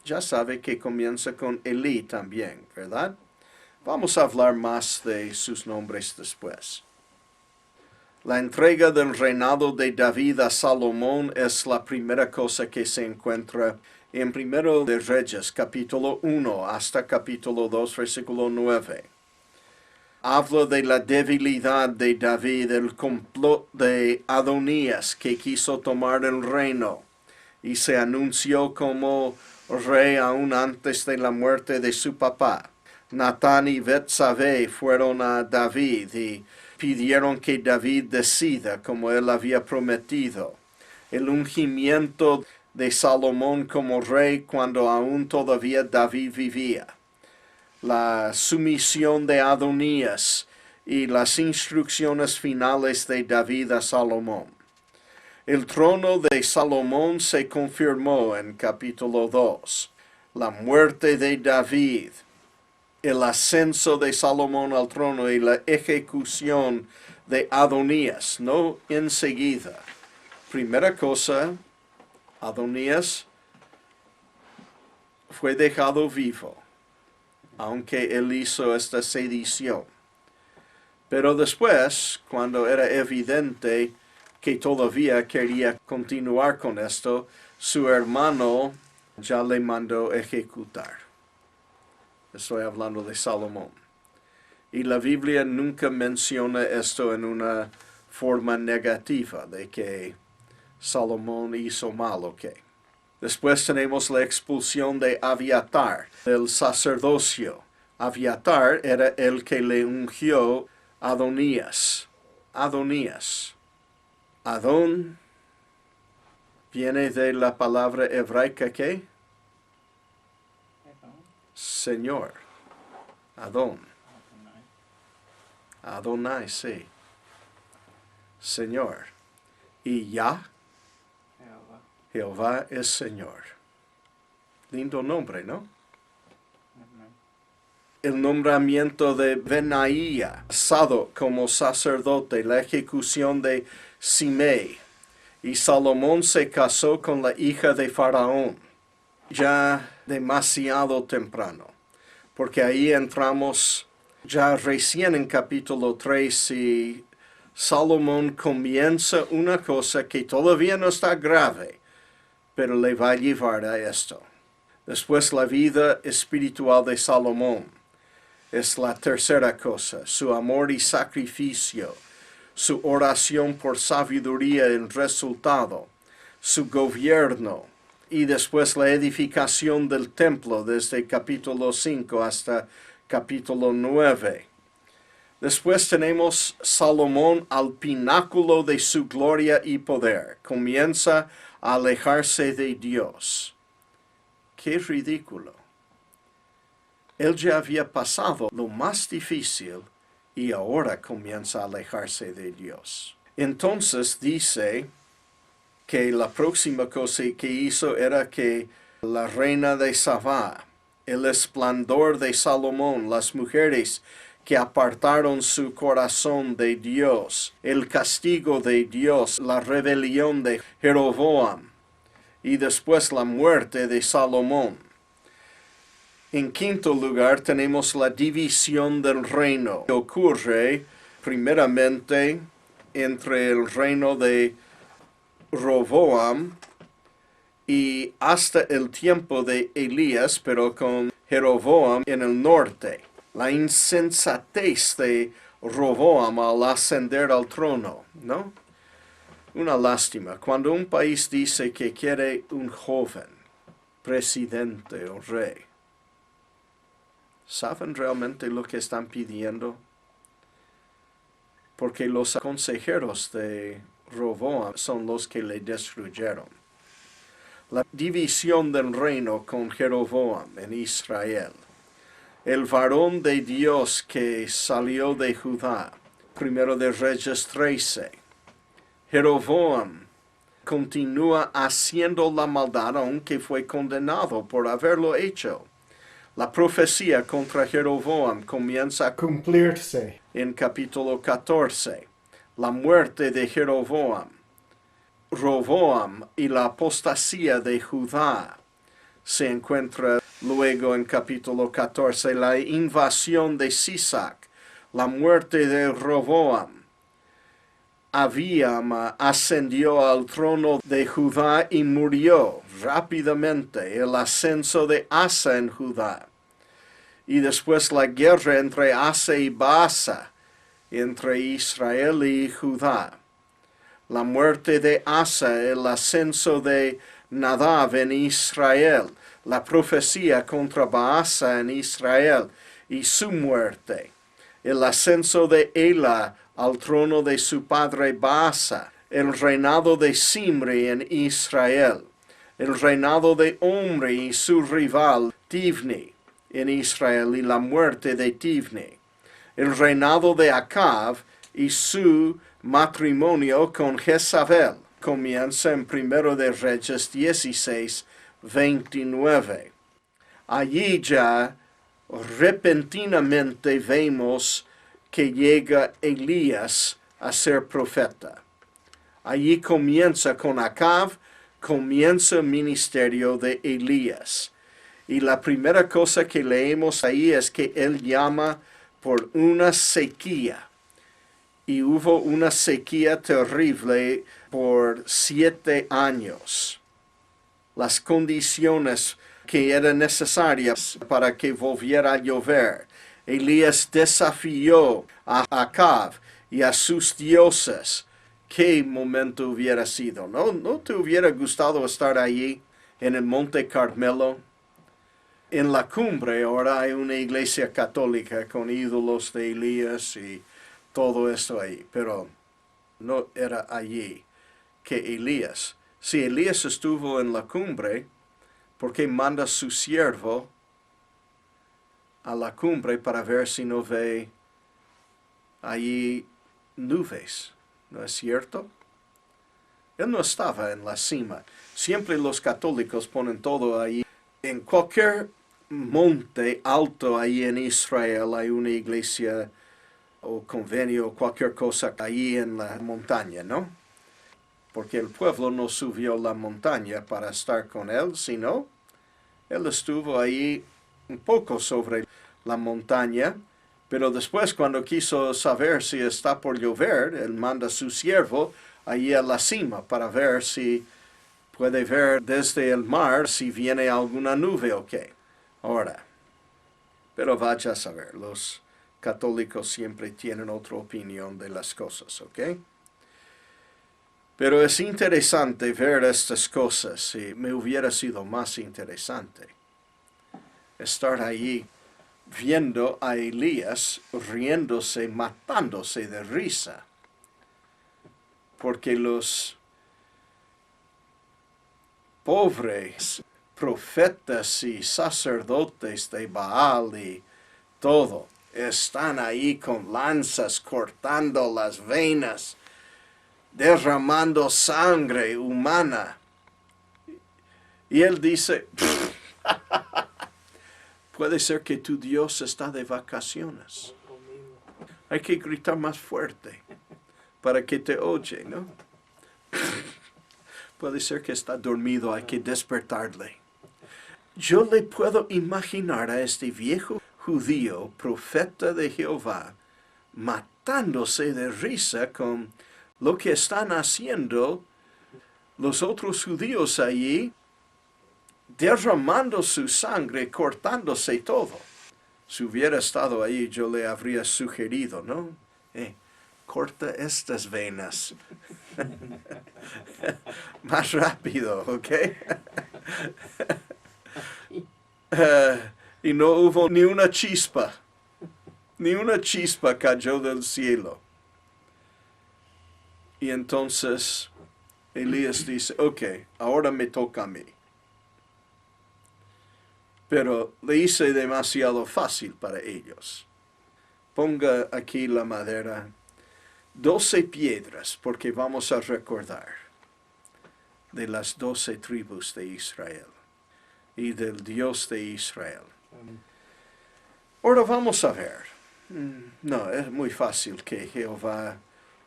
ya sabe que comienza con Elí también, ¿verdad? Vamos a hablar más de sus nombres después. La entrega del reinado de David a Salomón es la primera cosa que se encuentra en Primero de Reyes, capítulo 1 hasta capítulo 2, versículo 9. Habla de la debilidad de David, el complot de Adonías que quiso tomar el reino y se anunció como rey aún antes de la muerte de su papá. Natán y Betsabé fueron a David y pidieron que David decida como él había prometido. El ungimiento de Salomón como rey cuando aún todavía David vivía. La sumisión de Adonías y las instrucciones finales de David a Salomón. El trono de Salomón se confirmó en capítulo 2. La muerte de David, el ascenso de Salomón al trono y la ejecución de Adonías, no enseguida. Primera cosa, Adonías fue dejado vivo, aunque él hizo esta sedición. Pero después, cuando era evidente que todavía quería continuar con esto, su hermano ya le mandó ejecutar. Estoy hablando de Salomón. Y la Biblia nunca menciona esto en una forma negativa, de que Salomón hizo mal o qué. Después tenemos la expulsión de Abiatar, del sacerdocio. Abiatar era el que le ungió a Adonías. Adón viene de la palabra hebraica ¿qué? Señor. Adón. Adonai, sí. Señor. Y Yah. Jehová es Señor. Lindo nombre, ¿no? El nombramiento de Benaía, Sado como sacerdote, la ejecución de Simei. Y Salomón se casó con la hija de Faraón, ya demasiado temprano, porque ahí entramos ya recién en capítulo 3 y Salomón comienza una cosa que todavía no está grave, pero le va a llevar a esto. Después la vida espiritual de Salomón es la tercera cosa, su amor y sacrificio, su oración por sabiduría en resultado, su gobierno y después la edificación del templo desde capítulo 5 hasta capítulo 9. Después tenemos Salomón al pináculo de su gloria y poder. Comienza a alejarse de Dios. ¡Qué ridículo! Él ya había pasado lo más difícil y ahora comienza a alejarse de Dios. Entonces dice que la próxima cosa que hizo era que la reina de Sabá, el esplendor de Salomón, las mujeres que apartaron su corazón de Dios, el castigo de Dios, la rebelión de Jeroboam y después la muerte de Salomón. En quinto lugar tenemos la división del reino, que ocurre primeramente entre el reino de Roboam y hasta el tiempo de Elías, pero con Jeroboam en el norte. La insensatez de Roboam al ascender al trono, ¿no? Una lástima. Cuando un país dice que quiere un joven presidente o rey, ¿saben realmente lo que están pidiendo? Porque los consejeros de Roboam son los que le destruyeron. La división del reino con Jeroboam en Israel. El varón de Dios que salió de Judá. Primero de Reyes 13. Jeroboam continúa haciendo la maldad aunque fue condenado por haberlo hecho. La profecía contra Jeroboam comienza a cumplirse en capítulo 14. La muerte de Jeroboam. Roboam y la apostasía de Judá se encuentra luego en capítulo 14. La invasión de Sisac, la muerte de Roboam. Abiam ascendió al trono de Judá y murió rápidamente. El ascenso de Asa en Judá. Y después la guerra entre Asa y Baasa, entre Israel y Judá. La muerte de Asa, el ascenso de Nadab en Israel, la profecía contra Baasa en Israel y su muerte, el ascenso de Ela al trono de su padre Baasa, el reinado de Simri en Israel, el reinado de Omri y su rival Tivni en Israel y la muerte de Tivni, el reinado de Acab y su matrimonio con Jezabel. Comienza en 1 de Reyes 16, 29. Allí ya repentinamente vemos que llega Elías a ser profeta. Allí comienza con Acab, comienza el ministerio de Elías. Y la primera cosa que leemos ahí es que él llama por una sequía. Y hubo una sequía terrible por 7 años. Las condiciones que eran necesarias para que volviera a llover. Elías desafió a Acab y a sus dioses. ¿Qué momento hubiera sido? ¿No te hubiera gustado estar allí en el Monte Carmelo? En la cumbre ahora hay una iglesia católica con ídolos de Elías y todo esto ahí, pero no era allí que Elías. Si Elías estuvo en la cumbre, ¿por qué manda su siervo a la cumbre para ver si no ve allí nubes? ¿No es cierto? Él no estaba en la cima. Siempre los católicos ponen todo ahí. En cualquier monte alto ahí en Israel hay una iglesia o convenio o cualquier cosa ahí en la montaña, ¿no? Porque el pueblo no subió la montaña para estar con él, sino él estuvo ahí un poco sobre la montaña, pero después cuando quiso saber si está por llover, él manda a su siervo allí a la cima para ver si puede ver desde el mar si viene alguna nube o qué. Ahora, pero vaya a saber, los católicos siempre tienen otra opinión de las cosas, ¿ok? Pero es interesante ver estas cosas y me hubiera sido más interesante estar allí viendo a Elías riéndose, matándose de risa, porque los pobres profetas y sacerdotes de Baal y todo están ahí con lanzas cortando las venas, derramando sangre humana. Y él dice, puede ser que tu Dios está de vacaciones. Hay que gritar más fuerte para que te oye, ¿no? Puede ser que está dormido, hay que despertarle. Yo le puedo imaginar a este viejo judío, profeta de Jehová, matándose de risa con lo que están haciendo los otros judíos allí, derramando su sangre, cortándose todo. Si hubiera estado ahí, yo le habría sugerido, ¿no? Corta estas venas. Más rápido, ¿ok? Y no hubo ni una chispa cayó del cielo. Y entonces Elías dice, ok, ahora me toca a mí. Pero le hice demasiado fácil para ellos. Ponga aquí la madera, 12 piedras, porque vamos a recordar de las 12 tribus de Israel y del Dios de Israel. Ahora vamos a ver. No, es muy fácil que Jehová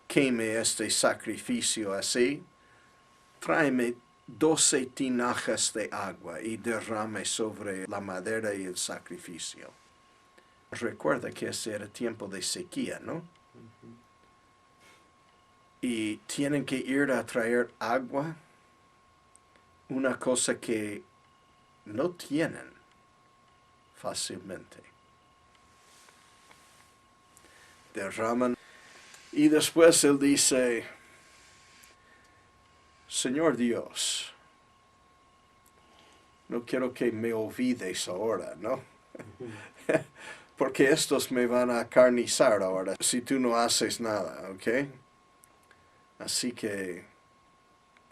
queme este sacrificio así. Tráeme 12 tinajas de agua y derrame sobre la madera y el sacrificio. Recuerda que ese era tiempo de sequía, ¿no? Y tienen que ir a traer agua, una cosa que no tienen fácilmente. Derraman. Y después él dice, Señor Dios, no quiero que me olvides ahora, ¿no? Porque estos me van a acarnizar ahora si tú no haces nada, ¿ok? Así que,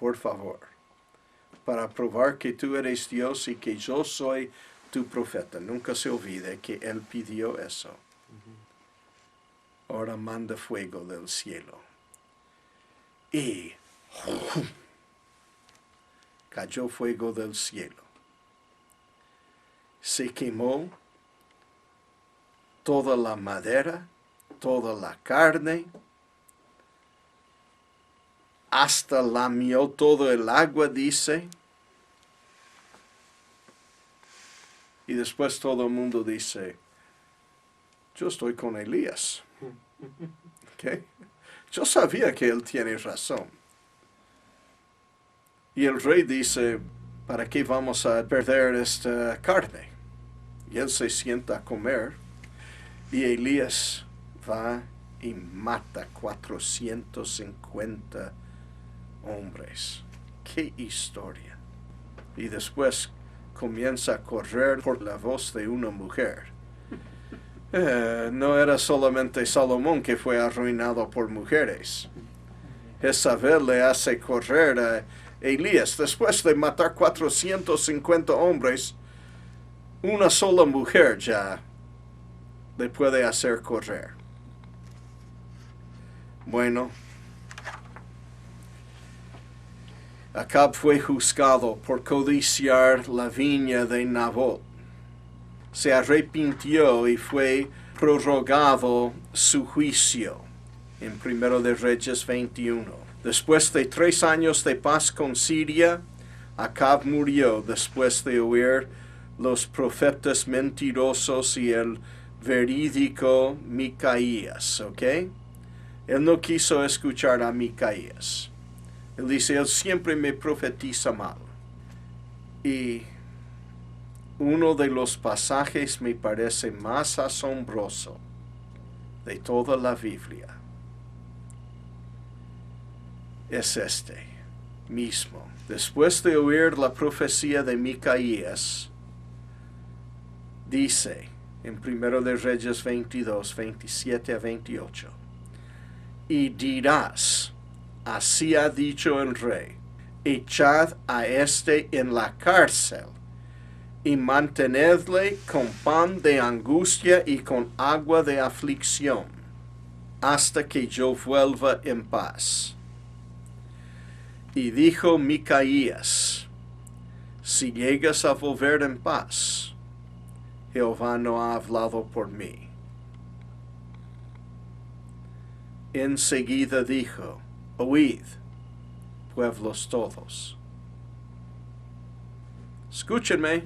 por favor, para probar que tú eres Dios y que yo soy tu profeta, nunca se olvide que él pidió eso. Ahora manda fuego del cielo. Y cayó fuego del cielo. Se quemó toda la madera, toda la carne, hasta lamió todo el agua, dice. Y después todo el mundo dice, yo estoy con Elías. ¿Okay? Yo sabía que él tiene razón. Y el rey dice, ¿para qué vamos a perder esta carne? Y él se sienta a comer. Y Elías va y mata 450 hombres. ¡Qué historia! Y después comienza a correr por la voz de una mujer. No era solamente Salomón que fue arruinado por mujeres. Jezabel le hace correr a Elías. Después de matar 450 hombres, una sola mujer ya le puede hacer correr. Bueno, Acab fue juzgado por codiciar la viña de Nabot. Se arrepintió y fue prorrogado su juicio en 1 de Reyes 21. Después de 3 años de paz con Siria, Acab murió después de oír los profetas mentirosos y el verídico Micaías, ¿ok? Él no quiso escuchar a Micaías. Él dice, él siempre me profetiza mal. Y uno de los pasajes me parece más asombroso de toda la Biblia es este mismo. Después de oír la profecía de Micaías, dice en 1 de Reyes 22, 27 a 28, y dirás, así ha dicho el rey, echad a este en la cárcel, y mantenedle con pan de angustia y con agua de aflicción, hasta que yo vuelva en paz. Y dijo Micaías, si llegas a volver en paz, Jehová no ha hablado por mí. Enseguida dijo, oíd, pueblos todos. Escúchenme.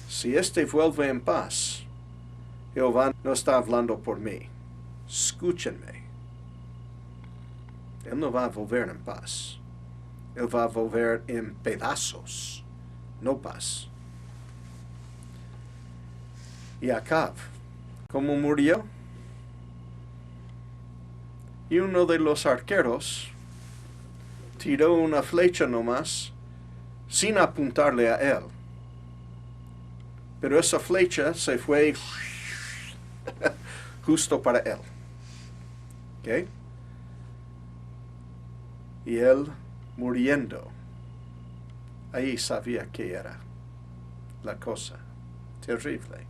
Si éste vuelve en paz, Jehová no está hablando por mí. Escúchenme. Él no va a volver en paz. Él va a volver en pedazos, no paz. Y Acab, ¿cómo murió? Y uno de los arqueros tiró una flecha nomás, sin apuntarle a él. Pero esa flecha se fue justo para él. ¿Ok? Y él muriendo, ahí sabía que era la cosa terrible.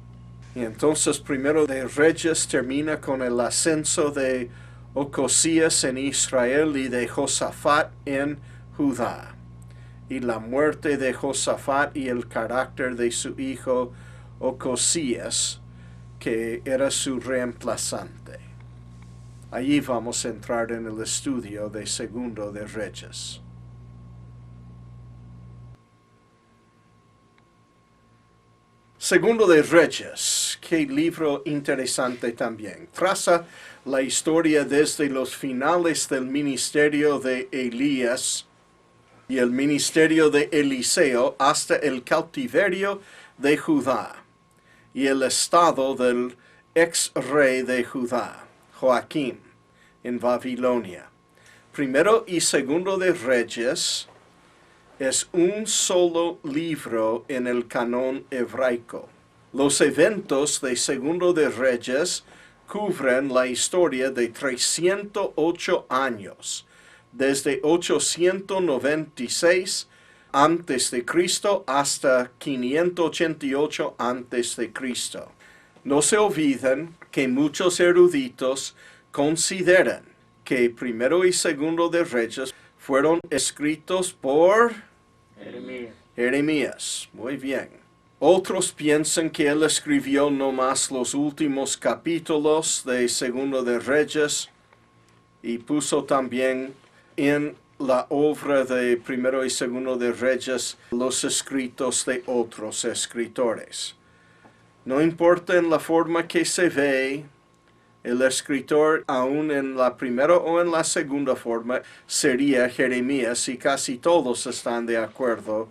Y entonces primero de Reyes termina con el ascenso de Ocosías en Israel y de Josafat en Judá, y la muerte de Josafat y el carácter de su hijo Ocosías, que era su reemplazante. Allí vamos a entrar en el estudio de Segundo de Reyes. Segundo de Reyes, qué libro interesante también. Traza la historia desde los finales del ministerio de Elías y el ministerio de Eliseo hasta el cautiverio de Judá y el estado del ex rey de Judá, Joaquín, en Babilonia. Primero y segundo de Reyes es un solo libro en el canon hebraico. Los eventos de Segundo de Reyes cubren la historia de 308 años, desde 896 a.C. hasta 588 a.C. No se olviden que muchos eruditos consideran que Primero y Segundo de Reyes fueron escritos por Jeremías. Muy bien. Otros piensan que él escribió nomás los últimos capítulos de Segundo de Reyes y puso también en la obra de Primero y Segundo de Reyes los escritos de otros escritores. No importa en la forma que se ve, el escritor, aún en la primera o en la segunda forma, sería Jeremías, y casi todos están de acuerdo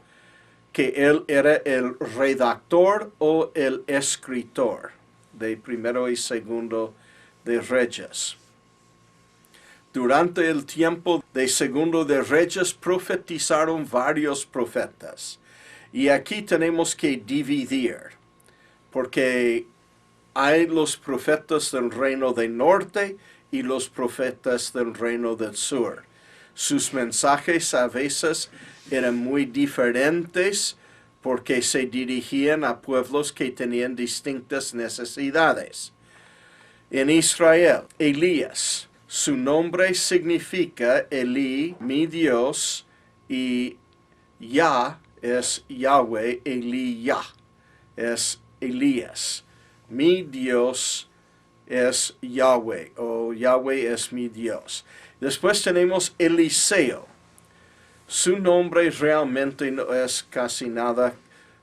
que él era el redactor o el escritor de Primero y Segundo de Reyes. Durante el tiempo de Segundo de Reyes profetizaron varios profetas. Y aquí tenemos que dividir, porque hay los profetas del reino del norte y los profetas del reino del sur. Sus mensajes a veces eran muy diferentes porque se dirigían a pueblos que tenían distintas necesidades. En Israel, Elías, su nombre significa Elí, mi Dios, y Yah es Yahweh, Elí Yah es Elías. Mi Dios es Yahweh, o Yahweh es mi Dios. Después tenemos Eliseo. Su nombre realmente no es casi nada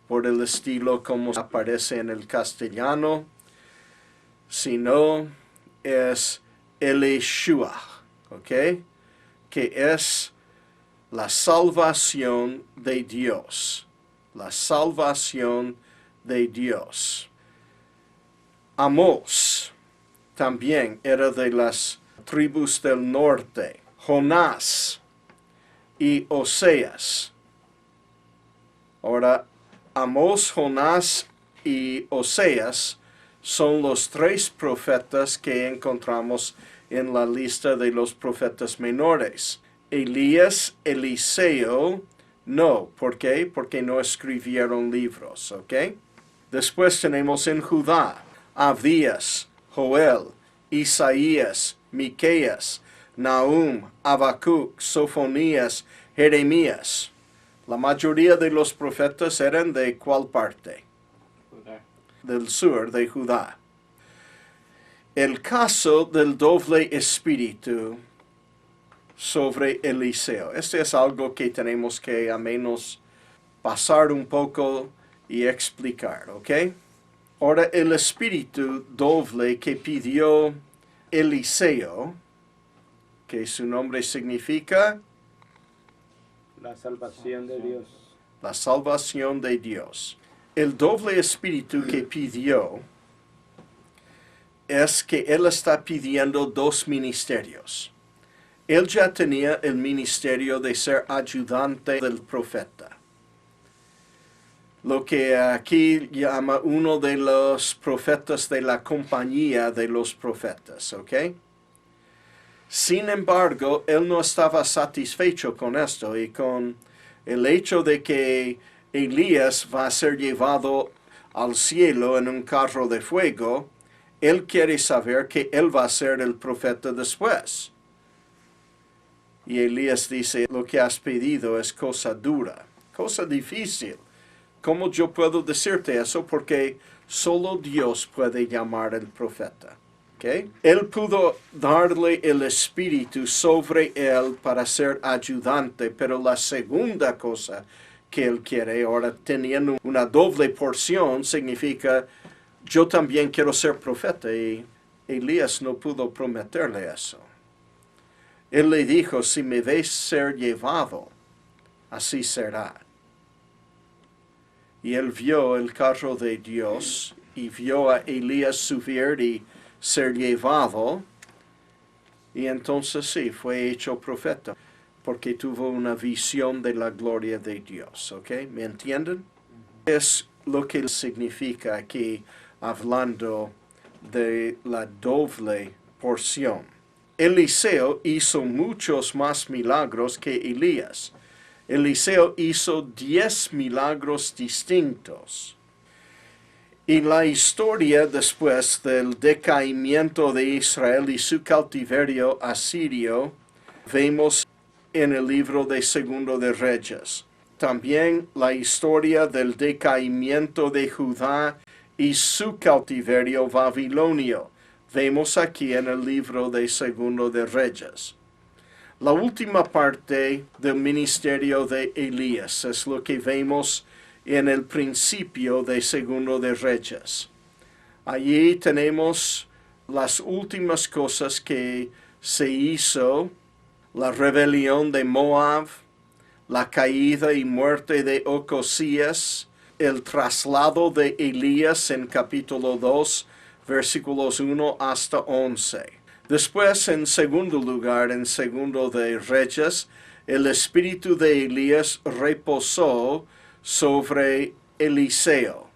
por el estilo como aparece en el castellano, sino es Elishua, ¿ok? Que es la salvación de Dios. La salvación de Dios. Amós también era de las tribus del norte, Jonás y Oseas. Ahora, Amós, Jonás y Oseas son los tres profetas que encontramos en la lista de los profetas menores. Elías, Eliseo, no. ¿Por qué? Porque no escribieron libros, ¿ok? Después tenemos en Judá, Abdías, Joel, Isaías, Miqueas, Nahum, Habacuc, Sofonías, Jeremías. La mayoría de los profetas eran ¿de cuál parte? Judá. Del sur de Judá. El caso del doble espíritu sobre Eliseo. Este es algo que tenemos que a menos pasar un poco y explicar, ¿ok? Ahora, el espíritu doble que pidió Eliseo, que su nombre significa La salvación de Dios. la salvación de Dios. El doble espíritu que pidió es que él está pidiendo dos ministerios. Él ya tenía el ministerio de ser ayudante del profeta, lo que aquí llama uno de los profetas de la compañía de los profetas, ¿ok? Sin embargo, él no estaba satisfecho con esto y con el hecho de que Elías va a ser llevado al cielo en un carro de fuego. Él quiere saber que él va a ser el profeta después. Y Elías dice, lo que has pedido es cosa dura, cosa difícil. ¿Cómo yo puedo decirte eso? Porque solo Dios puede llamar al profeta. ¿Okay? Él pudo darle el espíritu sobre él para ser ayudante, pero la segunda cosa que él quiere, ahora teniendo una doble porción, significa, yo también quiero ser profeta, y Elías no pudo prometerle eso. Él le dijo, si me ves ser llevado, así será. Y él vio el carro de Dios y vio a Elías subir y ser llevado. Y entonces sí, fue hecho profeta, porque tuvo una visión de la gloria de Dios. ¿Ok? ¿Me entienden? Es lo que significa aquí, hablando de la doble porción. Eliseo hizo muchos más milagros que Elías. Eliseo hizo 10 milagros distintos. Y la historia después del decaimiento de Israel y su cautiverio asirio, vemos en el libro de Segundo de Reyes. También la historia del decaimiento de Judá y su cautiverio babilonio, vemos aquí en el libro de Segundo de Reyes. La última parte del ministerio de Elías es lo que vemos en el principio de Segundo de Reyes. Allí tenemos las últimas cosas que se hizo, la rebelión de Moab, la caída y muerte de Ocosías, el traslado de Elías en capítulo 2, versículos 1 hasta 11. Después, en segundo lugar, en Segundo de Reyes, el espíritu de Elías reposó sobre Eliseo.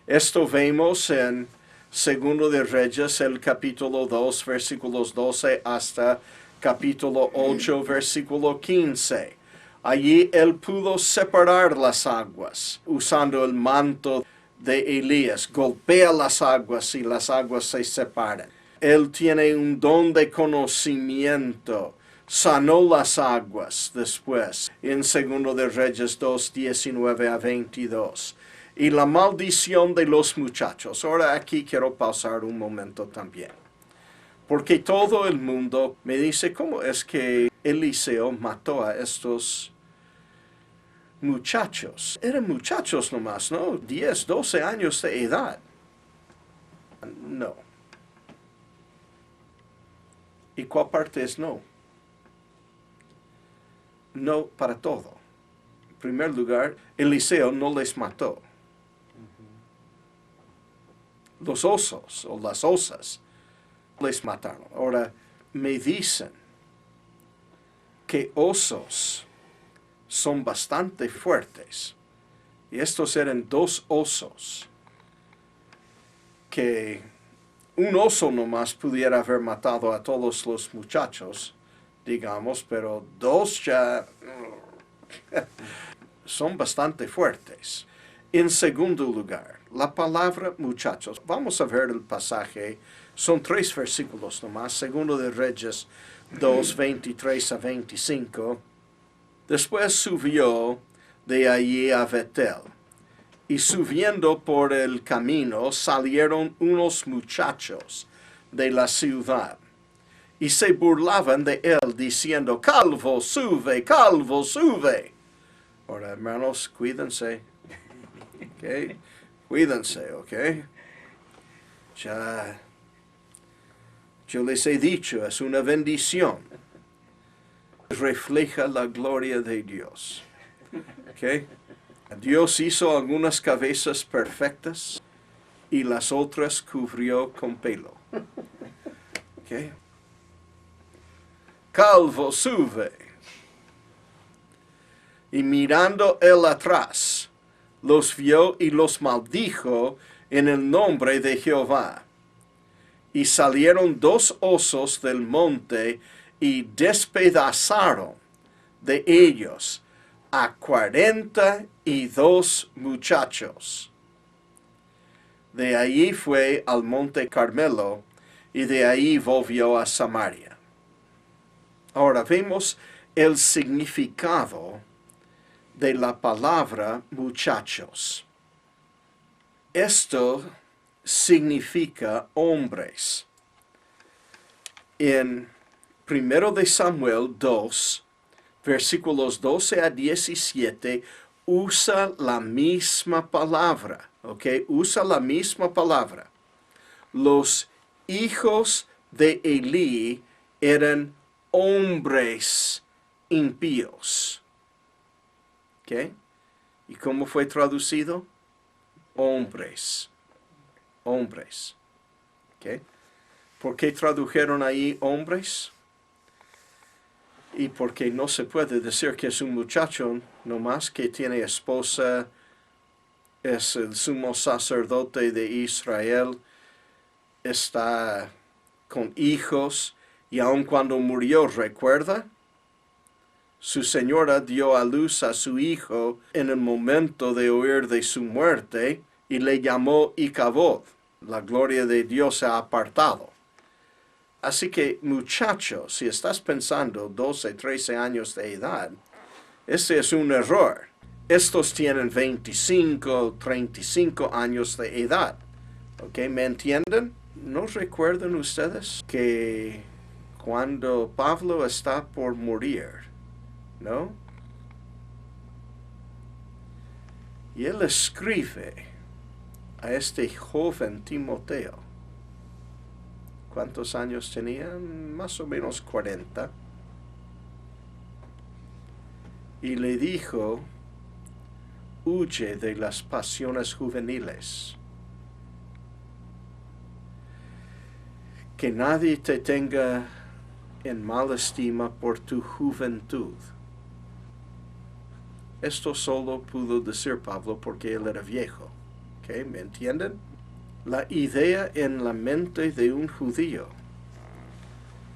Esto vemos en Segundo de Reyes, el capítulo 2, versículos 12 hasta capítulo 8, versículo 15. Allí él pudo separar las aguas usando el manto de Elías. Golpea las aguas y las aguas se separan. Él tiene un don de conocimiento. Sanó las aguas después, en Segundo de Reyes 2, 19 a 22. Y la maldición de los muchachos. Ahora aquí quiero pausar un momento también. Porque todo el mundo me dice, ¿cómo es que Eliseo mató a estos muchachos? Eran muchachos nomás, ¿no? 10, 12 años de edad. No. ¿Y cuál parte es no? No para todo. En primer lugar, Eliseo no les mató. Los osos o las osas les mataron. Ahora, me dicen que osos son bastante fuertes. Y estos eran dos osos, que un oso nomás pudiera haber matado a todos los muchachos, digamos, pero dos ya son bastante fuertes. En segundo lugar, la palabra muchachos. Vamos a ver el pasaje. Son 3 versículos nomás. Segundo de Reyes 2, 23 a 25. Después subió de allí a Betel. Y subiendo por el camino salieron unos muchachos de la ciudad. Y se burlaban de él, diciendo, calvo, sube, calvo, sube. Ahora, hermanos, cuídense. ¿Ok? Cuídense, ¿ok? Ya, yo les he dicho, es una bendición. Refleja la gloria de Dios. ¿Ok? Dios hizo algunas cabezas perfectas y las otras cubrió con pelo. ¿Ok? Calvo, sube. Y mirando él atrás, los vio y los maldijo en el nombre de Jehová. Y salieron 2 osos del monte y despedazaron de ellos a 42 muchachos. De allí fue al monte Carmelo y de ahí volvió a Samaria. Ahora vemos el significado de la palabra muchachos. Esto significa hombres. En 1 de Samuel 2, versículos 12 a 17, usa la misma palabra, ¿ok? Usa la misma palabra. Los hijos de Elí eran hombres impíos. ¿Ok? ¿Y cómo fue traducido? Hombres. Hombres. ¿Ok? ¿Por qué tradujeron ahí hombres? Y porque no se puede decir que es un muchacho nomás que tiene esposa, es el sumo sacerdote de Israel, está con hijos, y aun cuando murió, ¿recuerda? Su señora dio a luz a su hijo en el momento de huir de su muerte y le llamó Icabod. La gloria de Dios se ha apartado. Así que, muchachos, si estás pensando 12, 13 años de edad, este es un error. Estos tienen 25, 35 años de edad. ¿Ok? ¿Me entienden? ¿No recuerdan ustedes que cuando Pablo está por morir, ¿no? Y él escribe a este joven Timoteo. ¿Cuántos años tenía? Más o menos 40. Y le dijo, huye de las pasiones juveniles. Que nadie te tenga en mala estima por tu juventud. Esto solo pudo decir Pablo porque él era viejo. ¿Okay? ¿Me entienden? La idea en la mente de un judío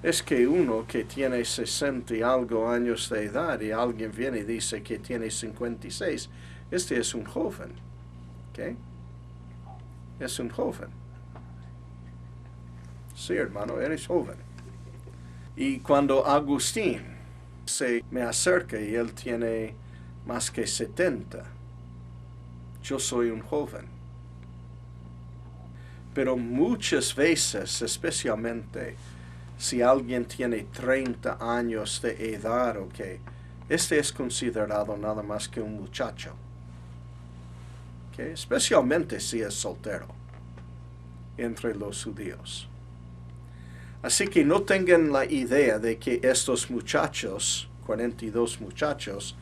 es que uno que tiene 60 y algo años de edad y alguien viene y dice que tiene 56, este es un joven. ¿Okay? Es un joven. Sí, hermano, eres joven. Y cuando Agustín se me acerca y él tiene más que 70, yo soy un joven. Pero muchas veces, especialmente si alguien tiene 30 años de edad, okay, este es considerado nada más que un muchacho. Okay? Especialmente si es soltero entre los judíos. Así que no tengan la idea de que estos muchachos, 42 muchachos,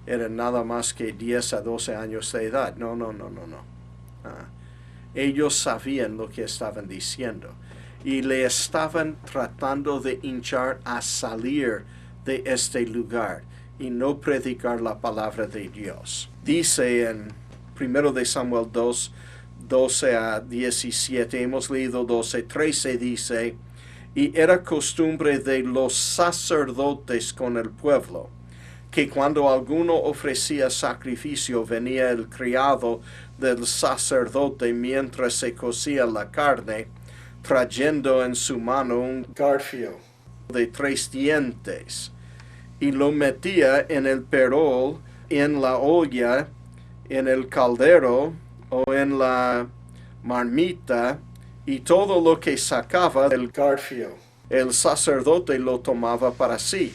eran nada más que 10 a 12 años de edad. No. Ellos sabían lo que estaban diciendo. y le estaban tratando de hinchar a salir de este lugar y no predicar la palabra de Dios. Dice en 1 de Samuel 2, 12 a 17, hemos leído 12, 13, dice, y era costumbre de los sacerdotes con el pueblo, que cuando alguno ofrecía sacrificio venía el criado del sacerdote mientras se cocía la carne, trayendo en su mano un garfio de 3 dientes, y lo metía en el perol, en la olla, en el caldero o en la marmita, y todo lo que sacaba del garfio, el sacerdote lo tomaba para sí.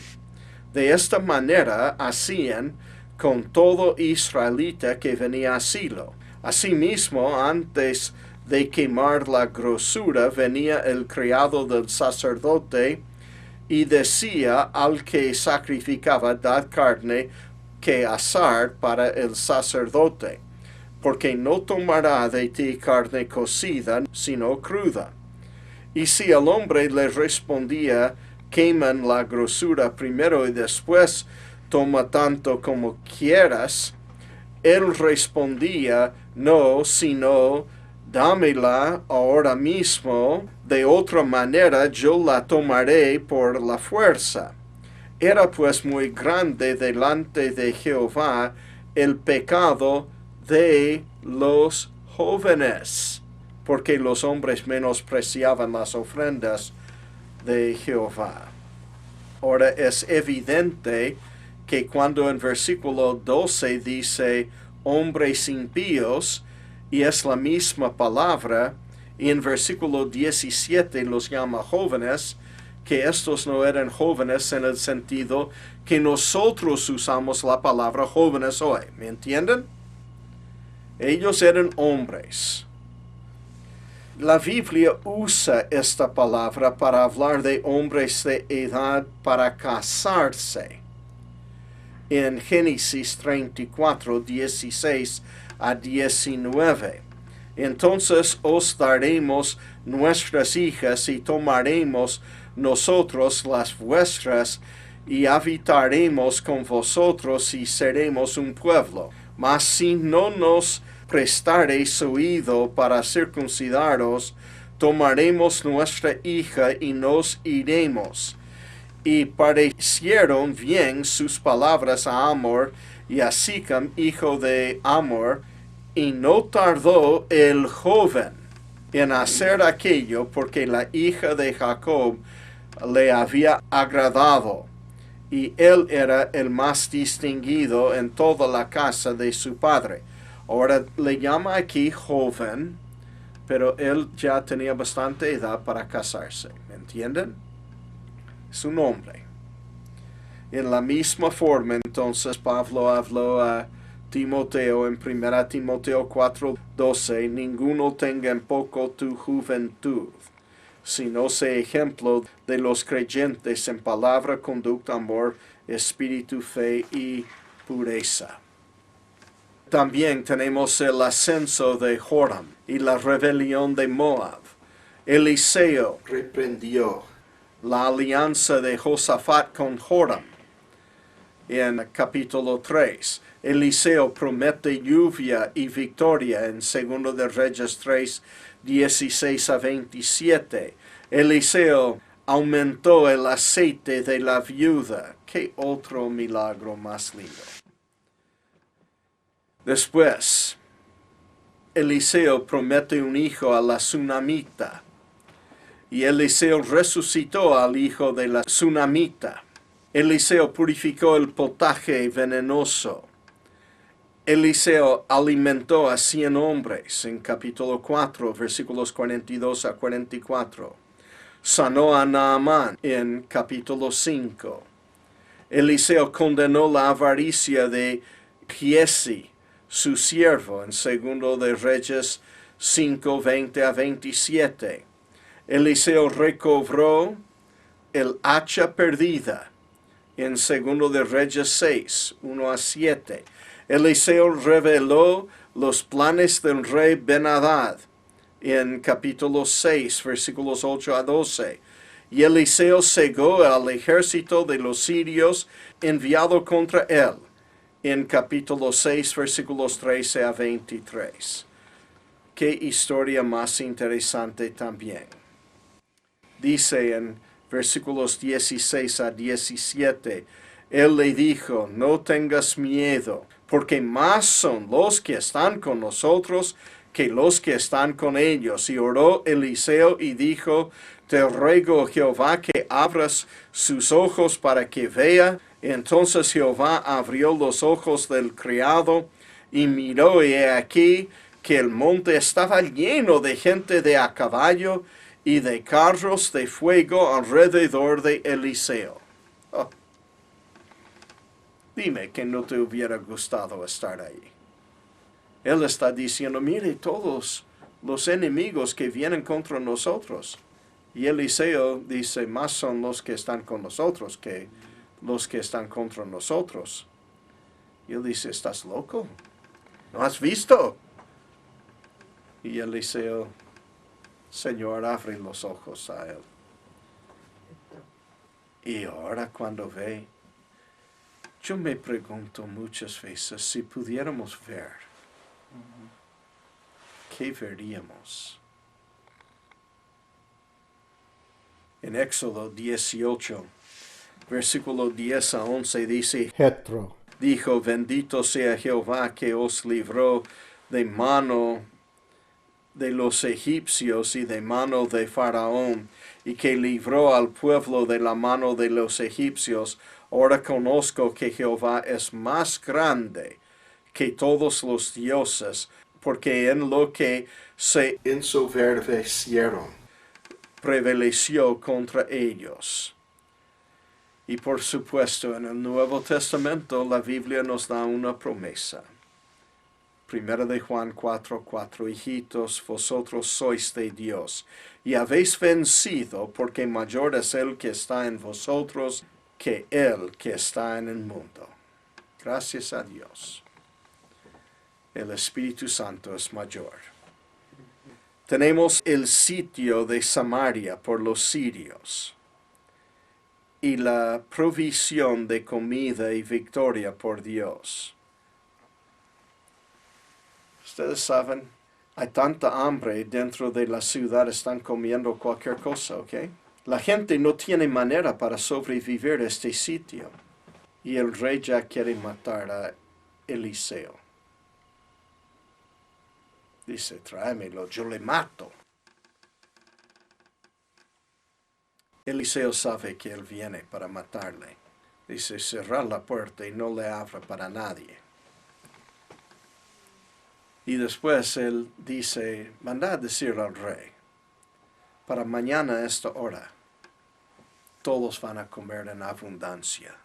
De esta manera hacían con todo israelita que venía a Silo. Asimismo, antes de quemar la grosura, venía el criado del sacerdote y decía al que sacrificaba, dad carne que asar para el sacerdote, porque no tomará de ti carne cocida, sino cruda. Y si el hombre le respondía, queman la grosura primero y después toma tanto como quieras, él respondía, no, sino dámela ahora mismo, de otra manera yo la tomaré por la fuerza. Era pues muy grande delante de Jehová el pecado de los jóvenes, porque los hombres menospreciaban las ofrendas de Jehová. Ahora es evidente que cuando en versículo 12 dice hombres impíos, y es la misma palabra, y en versículo 17 los llama jóvenes, que estos no eran jóvenes en el sentido que nosotros usamos la palabra jóvenes hoy. ¿Me entienden? Ellos eran hombres. La Biblia usa esta palabra para hablar de hombres de edad para casarse. En Génesis 34, 16 a 19. Entonces os daremos nuestras hijas y tomaremos nosotros las vuestras y habitaremos con vosotros y seremos un pueblo. Mas si no nos prestareis oído para circuncidaros, tomaremos nuestra hija y nos iremos. Y parecieron bien sus palabras a Amor y a Sicam, hijo de Amor, y no tardó el joven en hacer aquello porque la hija de Jacob le había agradado, y él era el más distinguido en toda la casa de su padre. Ahora le llama aquí joven, pero él ya tenía bastante edad para casarse. ¿Me entienden? Es un hombre. En la misma forma, entonces, Pablo habló a Timoteo en 1 Timoteo 4:12, ninguno tenga en poco tu juventud, sino sea ejemplo de los creyentes en palabra, conducta, amor, espíritu, fe y pureza. También tenemos el ascenso de Joram y la rebelión de Moab. Eliseo reprendió la alianza de Josafat con Joram. En capítulo 3, Eliseo promete lluvia y victoria en 2 de Reyes 3, 16 a 27. Eliseo aumentó el aceite de la viuda. ¿Qué otro milagro más lindo? Después, Eliseo promete un hijo a la tsunamita. Y Eliseo resucitó al hijo de la tsunamita. Eliseo purificó el potaje venenoso. Eliseo alimentó a 100 hombres en capítulo 4, versículos 42 a 44. Sanó a Naamán en capítulo 5. Eliseo condenó la avaricia de Giesi, su siervo, en 2 de Reyes 5, 20 a 27. Eliseo recobró el hacha perdida en 2 de Reyes 6, 1 a 7. Eliseo reveló los planes del rey Ben-Hadad en capítulo 6, versículos 8 a 12. Y Eliseo cegó al ejército de los sirios enviado contra él, en capítulo 6, versículos 13 a 23. Qué historia más interesante también. Dice en versículos 16 a 17, él le dijo, no tengas miedo, porque más son los que están con nosotros que los que están con ellos. Y oró Eliseo y dijo, te ruego, Jehová, que abras sus ojos para que vea. Entonces Jehová abrió los ojos del criado y miró, y he aquí que el monte estaba lleno de gente de a caballo y de carros de fuego alrededor de Eliseo. Oh. Dime que no te hubiera gustado estar ahí. Él está diciendo, mire todos los enemigos que vienen contra nosotros. Y Eliseo dice, más son los que están con nosotros que los que están contra nosotros. Y él dice, ¿estás loco? ¿No has visto? Y Eliseo, Señor, abre los ojos a él. Y ahora cuando ve, yo me pregunto muchas veces si pudiéramos ver, ¿qué veríamos? En Éxodo 18, versículo 10 a 11 dice, Jetro, dijo, bendito sea Jehová que os libró de mano de los egipcios y de mano de Faraón, y que libró al pueblo de la mano de los egipcios. Ahora conozco que Jehová es más grande que todos los dioses, porque en lo que se ensoberbecieron, prevaleció contra ellos. Y por supuesto, en el Nuevo Testamento, la Biblia nos da una promesa. Primera de Juan 4:4, hijitos, vosotros sois de Dios, y habéis vencido, porque mayor es el que está en vosotros que el que está en el mundo. Gracias a Dios. El Espíritu Santo es mayor. Tenemos el sitio de Samaria por los sirios y la provisión de comida y victoria por Dios. Ustedes saben, hay tanta hambre dentro de la ciudad, están comiendo cualquier cosa, ¿ok? La gente no tiene manera para sobrevivir a este sitio. Y el rey ya quiere matar a Eliseo. Dice, tráemelo, yo le mato. Eliseo sabe que él viene para matarle. Dice, cerrar la puerta y no le abra para nadie. Y después él dice, manda a decir al rey, para mañana a esta hora, todos van a comer en abundancia.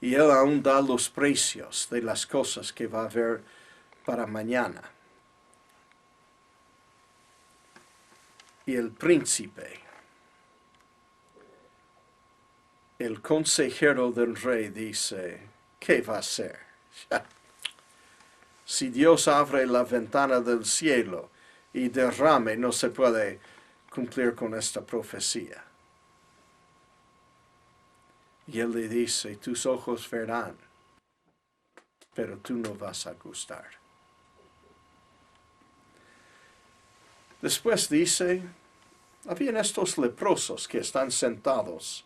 Y él aún da los precios de las cosas que va a haber para mañana. Y el príncipe, el consejero del rey dice, ¿qué va a hacer? Si Dios abre la ventana del cielo y derrame, no se puede cumplir con esta profecía. Y él le dice, tus ojos verán, pero tú no vas a gustar. Después dice, habían estos leprosos que están sentados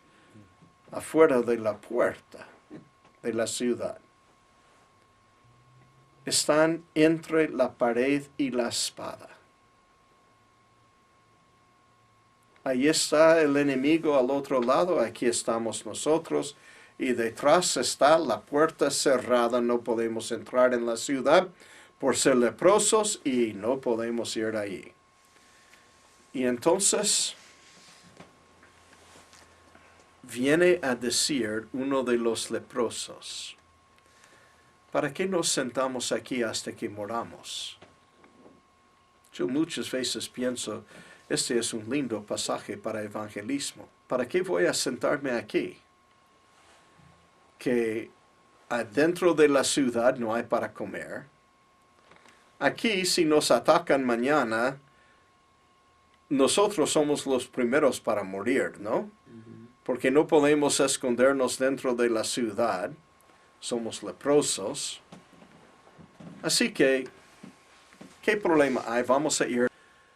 afuera de la puerta de la ciudad. Están entre la pared y la espada. Ahí está el enemigo al otro lado, aquí estamos nosotros, y detrás está la puerta cerrada, no podemos entrar en la ciudad por ser leprosos y no podemos ir ahí. Y entonces viene a decir uno de los leprosos, ¿para qué nos sentamos aquí hasta que moramos? Yo muchas veces pienso, este es un lindo pasaje para evangelismo. ¿Para qué voy a sentarme aquí? Que adentro de la ciudad no hay para comer, Aquí, si nos atacan mañana, nosotros somos los primeros para morir, ¿no? Porque no podemos escondernos dentro de la ciudad. Somos leprosos. Así que, ¿qué problema hay? Vamos a ir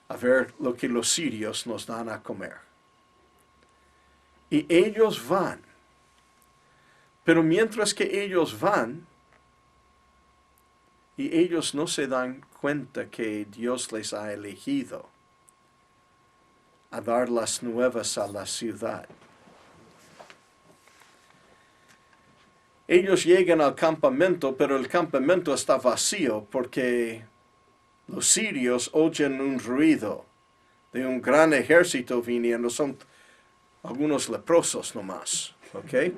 a ver lo que los sirios nos dan a comer. Y ellos van. Pero mientras que ellos van, y ellos no se dan cuenta que Dios les ha elegido a dar las nuevas a la ciudad. Ellos llegan al campamento, pero el campamento está vacío porque los sirios oyen un ruido de un gran ejército viniendo. Son algunos leprosos nomás, ¿ok?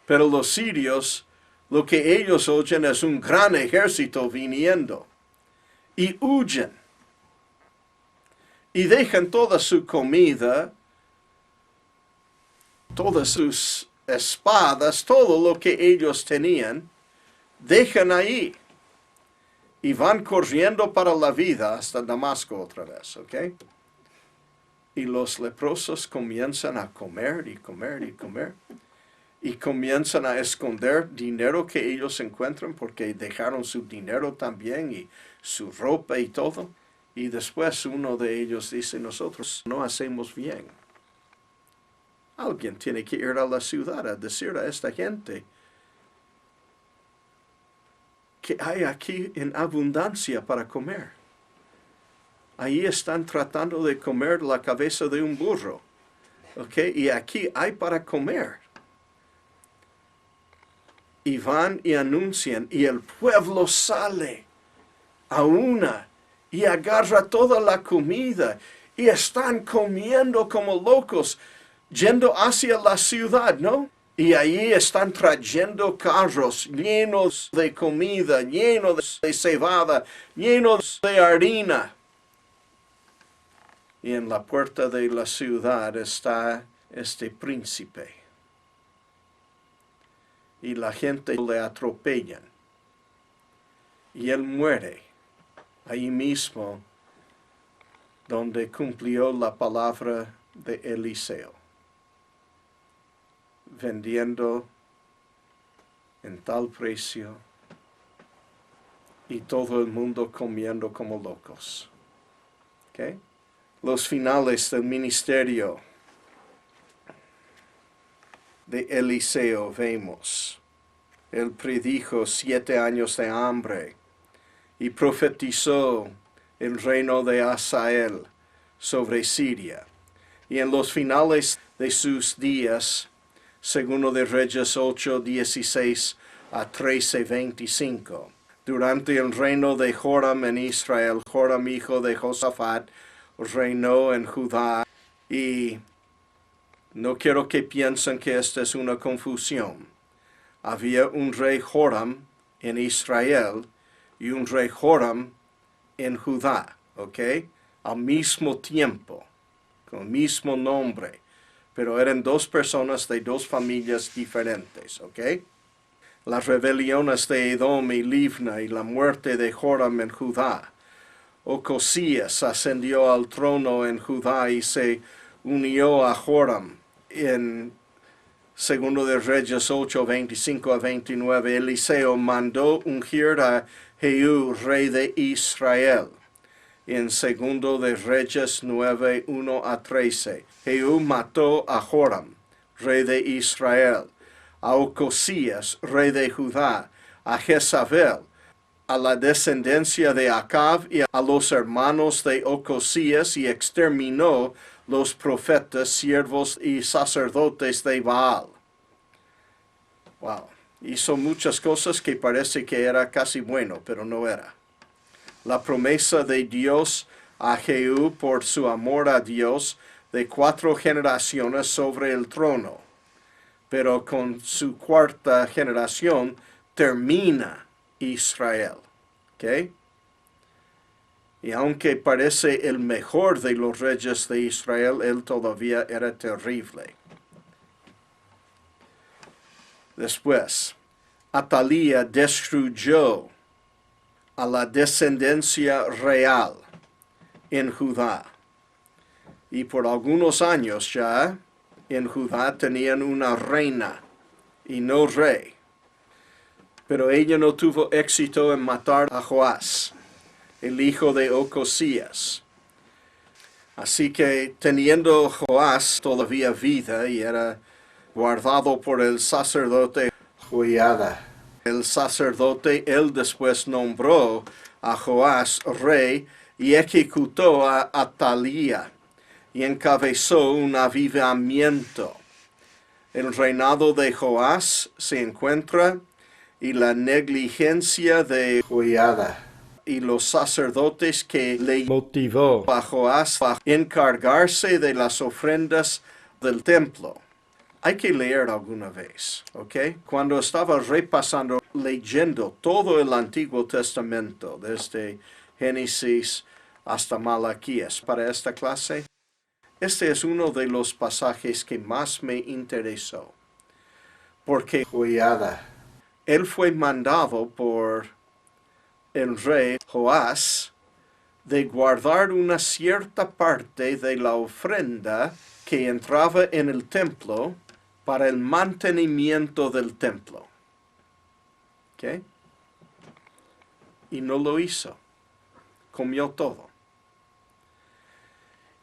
Pero los sirios, lo que ellos oyen es un gran ejército viniendo. Y huyen. Y dejan toda su comida, todas sus espadas, todo lo que ellos tenían, dejan ahí. Y van corriendo para la vida hasta Damasco otra vez, ¿ok? Y los leprosos comienzan a comer y comer y comer. Y comienzan a esconder dinero que ellos encuentran porque dejaron su dinero también y su ropa y todo. Y después uno de ellos dice, nosotros no hacemos bien. Alguien tiene que ir a la ciudad a decir a esta gente que hay aquí en abundancia para comer. Ahí están tratando de comer la cabeza de un burro. ¿Ok? Y aquí hay para comer. Y van y anuncian, y el pueblo sale a una y agarra toda la comida, y están comiendo como locos, yendo hacia la ciudad, ¿no? Y allí están trayendo carros llenos de comida, llenos de cebada, llenos de harina. Y en la puerta de la ciudad está este príncipe. Y la gente le atropellan. Y él muere ahí mismo donde cumplió la palabra de Eliseo, vendiendo en tal precio y todo el mundo comiendo como locos. ¿Okay? Los finales del ministerio de Eliseo vemos. Él predijo 7 años de hambre y profetizó el reino de Hazael sobre Siria. Y en los finales de sus días, segundo de Reyes 8, 16 a 13, 25, durante el reino de Joram en Israel, Joram hijo de Josafat reinó en Judá. Y no quiero que piensen que esta es una confusión. Había un rey Joram en Israel y un rey Joram en Judá, ¿ok? Al mismo tiempo, con el mismo nombre, pero eran 2 personas de 2 familias diferentes, ¿ok? Las rebeliones de Edom y Libna y la muerte de Joram en Judá. Ocosías ascendió al trono en Judá y se unió a Joram. En Segundo de Reyes 8, 25 a 29, Eliseo mandó ungir a Jehú, rey de Israel. En Segundo de Reyes 9, 1 a 13, Jehú mató a Joram, rey de Israel, a Ocosías, rey de Judá, a Jezabel, a la descendencia de Acab y a los hermanos de Ocosías, y exterminó los profetas, siervos y sacerdotes de Baal. Wow. Hizo muchas cosas que parece que era casi bueno, pero no era. La promesa de Dios a Jehú por su amor a Dios de 4 generaciones sobre el trono. Pero con su 4ª generación termina Israel. ¿Ok? Y aunque parece el mejor de los reyes de Israel, él todavía era terrible. Después, Atalía destruyó a la descendencia real en Judá. Y por algunos años ya en Judá tenían una reina y no rey. Pero ella no tuvo éxito en matar a Joás, el hijo de Ocosías. Así que teniendo Joás todavía vida y era guardado por el sacerdote Joiada. El sacerdote, él después nombró a Joás rey y ejecutó a Atalía y encabezó un avivamiento. El reinado de Joás se encuentra y la negligencia de Joiada y los sacerdotes que le motivó a Joás a encargarse de las ofrendas del templo. Hay que leer alguna vez, ¿ok? Cuando estaba repasando, leyendo todo el Antiguo Testamento, desde Génesis hasta Malaquías, para esta clase, este es uno de los pasajes que más me interesó. Porque Joiada, él fue mandado por el rey Joás de guardar una cierta parte de la ofrenda que entraba en el templo para el mantenimiento del templo. ¿Ok? Y no lo hizo. Comió todo.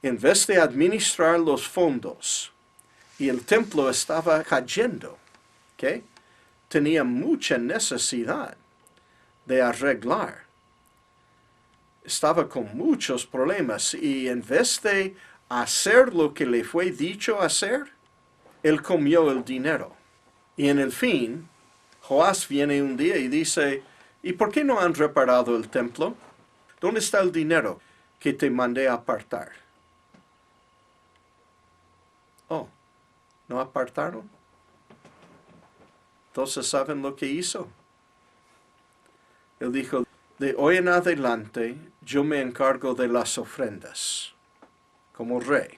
En vez de administrar los fondos, y el templo estaba cayendo, ¿ok? Tenía mucha necesidad de arreglar. Estaba con muchos problemas y en vez de hacer lo que le fue dicho hacer, él comió el dinero. Y en el fin, Joás viene un día y dice, ¿y por qué no han reparado el templo? ¿Dónde está el dinero que te mandé a apartar? Oh, ¿no apartaron? Entonces, ¿saben lo que hizo? Él dijo, de hoy en adelante, yo me encargo de las ofrendas, como rey.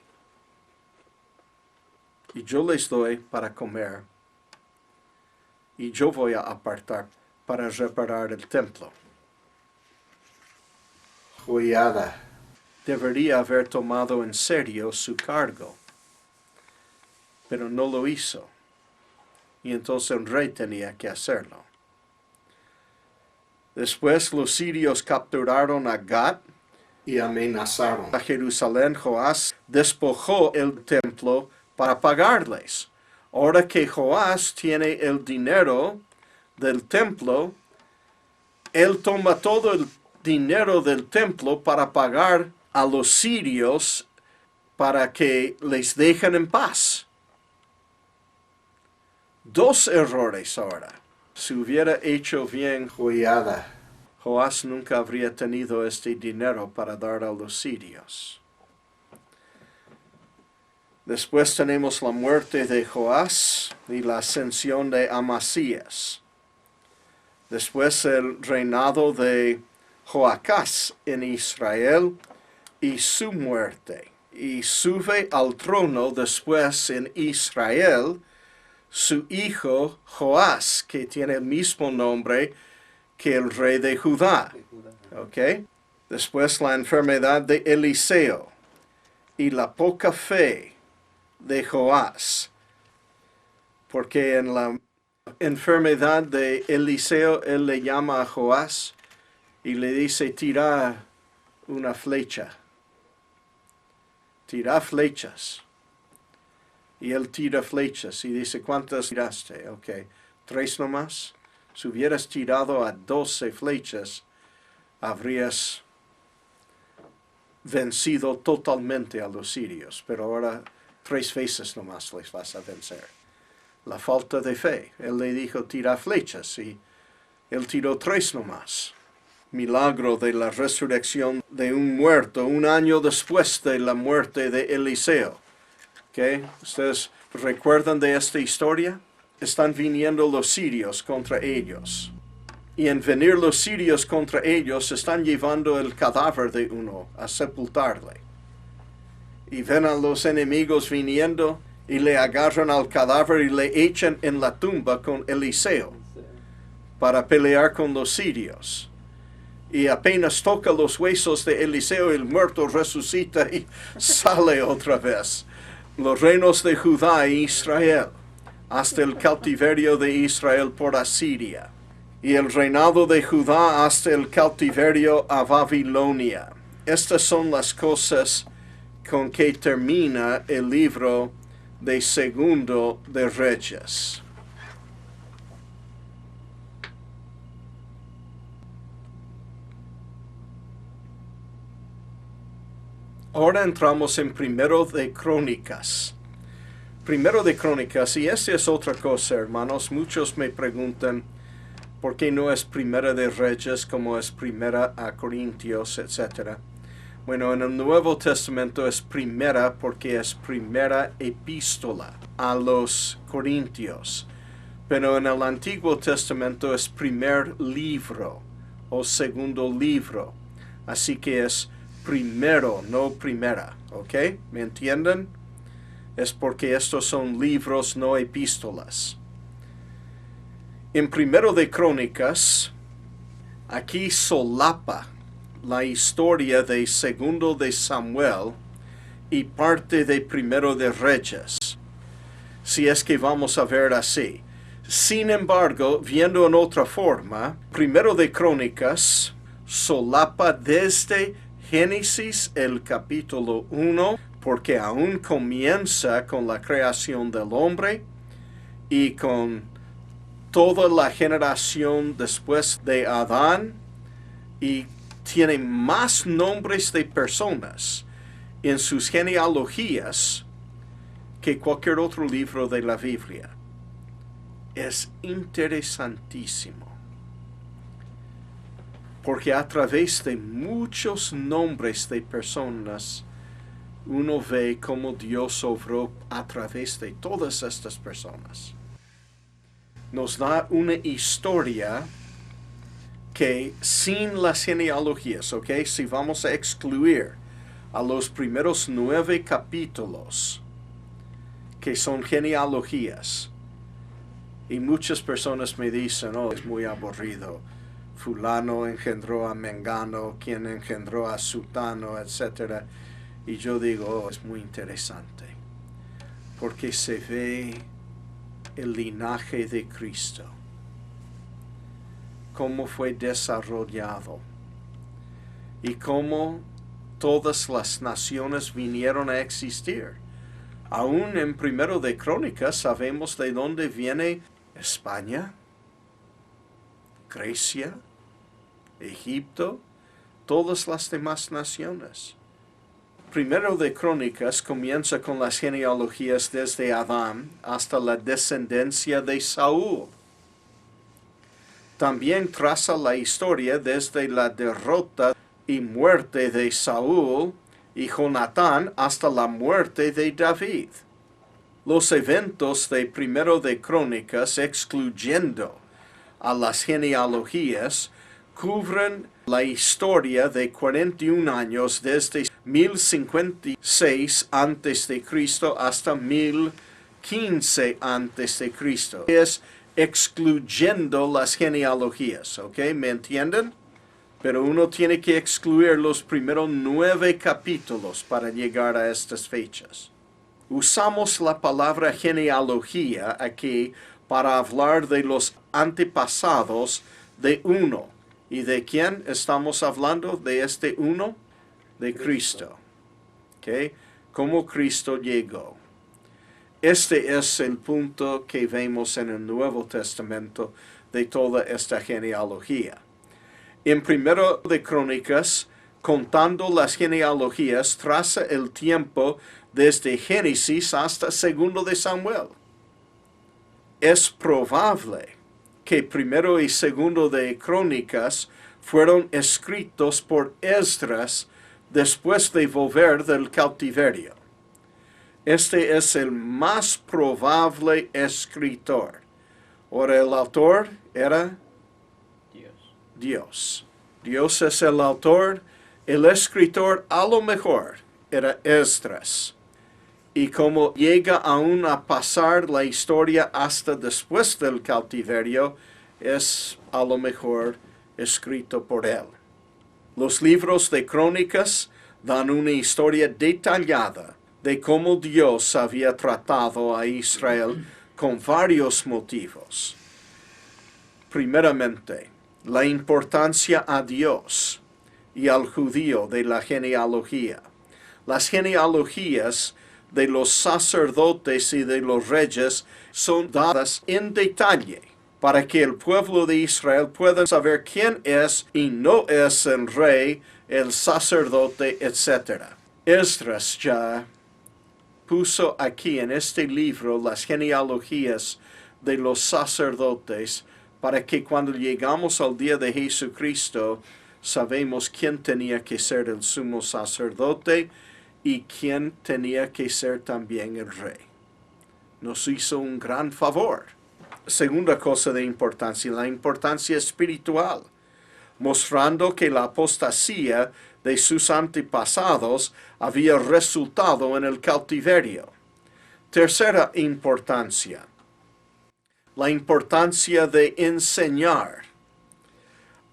Y yo les doy para comer. Y yo voy a apartar para reparar el templo. Joiada debería haber tomado en serio su cargo, pero no lo hizo. Y entonces el rey tenía que hacerlo. Después los sirios capturaron a Gat y amenazaron a Jerusalén. Joás despojó el templo para pagarles. Ahora que Joás tiene el dinero del templo, él toma todo el dinero del templo para pagar a los sirios para que les dejen en paz. Dos errores ahora. Si hubiera hecho bien Joiada, Joás nunca habría tenido este dinero para dar a los sirios. Después tenemos la muerte de Joás y la ascensión de Amasías. Después el reinado de Joacás en Israel y su muerte. Y sube al trono después en Israel su hijo Joás, que tiene el mismo nombre que el rey de Judá. ¿Ok? Después la enfermedad de Eliseo y la poca fe de Joás. Porque en la enfermedad de Eliseo, él le llama a Joás y le dice, tira una flecha. Tira flechas. Y él tira flechas y dice, ¿cuántas tiraste? Ok, 3 nomás. Si hubieras tirado a 12 flechas, habrías vencido totalmente a los sirios. Pero ahora 3 veces nomás les vas a vencer. La falta de fe. Él le dijo, tira flechas y él tiró 3 nomás. Milagro de la resurrección de un muerto 1 año después de la muerte de Eliseo. ¿Okay? ¿Ustedes recuerdan de esta historia? Están viniendo los sirios contra ellos. Y en venir los sirios contra ellos, están llevando el cadáver de uno a sepultarle. Y ven a los enemigos viniendo y le agarran al cadáver y le echan en la tumba con Eliseo para pelear con los sirios. y apenas toca los huesos de Eliseo, el muerto resucita y sale otra vez. Los reinos de Judá e Israel, hasta el cautiverio de Israel por Asiria, y el reinado de Judá hasta el cautiverio a Babilonia. Estas son las cosas con que termina el libro de Segundo de Reyes. Ahora entramos en Primero de Crónicas. Primero de Crónicas, y esta es otra cosa, hermanos. Muchos me preguntan por qué no es Primera de Reyes como es Primera a Corintios, etc. Bueno, en el Nuevo Testamento es primera porque es primera epístola a los Corintios. Pero en el Antiguo Testamento es primer libro o segundo libro. Así que es primero, no primera. ¿Ok? ¿Me entienden? Es porque estos son libros, no epístolas. En Primero de Crónicas, aquí solapa la historia de Segundo de Samuel y parte de Primero de Reyes, si es que vamos a ver así. Sin embargo, viendo en otra forma, Primero de Crónicas solapa desde Génesis el capítulo 1, porque aún comienza con la creación del hombre y con toda la generación después de Adán, y tiene más nombres de personas en sus genealogías que cualquier otro libro de la Biblia. Es interesantísimo, porque a través de muchos nombres de personas, uno ve cómo Dios obró a través de todas estas personas. Nos da una historia que sin las genealogías, ¿ok? Si vamos a excluir a los primeros 9 capítulos, que son genealogías, y muchas personas me dicen, oh, es muy aburrido. Fulano engendró a Mengano, quien engendró a Sutano, etc. Y yo digo, oh, es muy interesante, porque se ve el linaje de Cristo, cómo fue desarrollado y cómo todas las naciones vinieron a existir. Aún en Primero de Crónicas sabemos de dónde viene España, Grecia, Egipto, todas las demás naciones. Primero de Crónicas comienza con las genealogías desde Adán hasta la descendencia de Saúl. También traza la historia desde la derrota y muerte de Saúl y Jonatán hasta la muerte de David. Los eventos de Primero de Crónicas, excluyendo a las genealogías, cubren la historia de 41 años desde 1056 a.C. hasta 1015 a.C. Es excluyendo las genealogías, ¿ok? ¿Me entienden? Pero uno tiene que excluir los primeros 9 capítulos para llegar a estas fechas. Usamos la palabra genealogía aquí para hablar de los antepasados de uno. ¿Y de quién estamos hablando de este uno? De Cristo. ¿Ok? ¿Cómo Cristo llegó? Este es el punto que vemos en el Nuevo Testamento de toda esta genealogía. En Primero de Crónicas, contando las genealogías, traza el tiempo desde Génesis hasta Segundo de Samuel. Es probable que Primero y Segundo de Crónicas fueron escritos por Esdras después de volver del cautiverio. Este es el más probable escritor. Ahora, el autor era Dios. Dios es el autor. El escritor, a lo mejor, era Esdras. Y como llega aún a pasar la historia hasta después del cautiverio, es a lo mejor escrito por él. Los libros de Crónicas dan una historia detallada de cómo Dios había tratado a Israel con varios motivos. Primeramente, la importancia a Dios y al judío de la genealogía. Las genealogías de los sacerdotes y de los reyes son dadas en detalle para que el pueblo de Israel pueda saber quién es y no es el rey, el sacerdote, etc. Esdras ya puso aquí en este libro las genealogías de los sacerdotes para que cuando llegamos al día de Jesucristo sabemos quién tenía que ser el sumo sacerdote y quién tenía que ser también el rey. Nos hizo un gran favor. Segunda cosa de importancia, la importancia espiritual, mostrando que la apostasía de sus antepasados había resultado en el cautiverio. Tercera importancia, la importancia de enseñar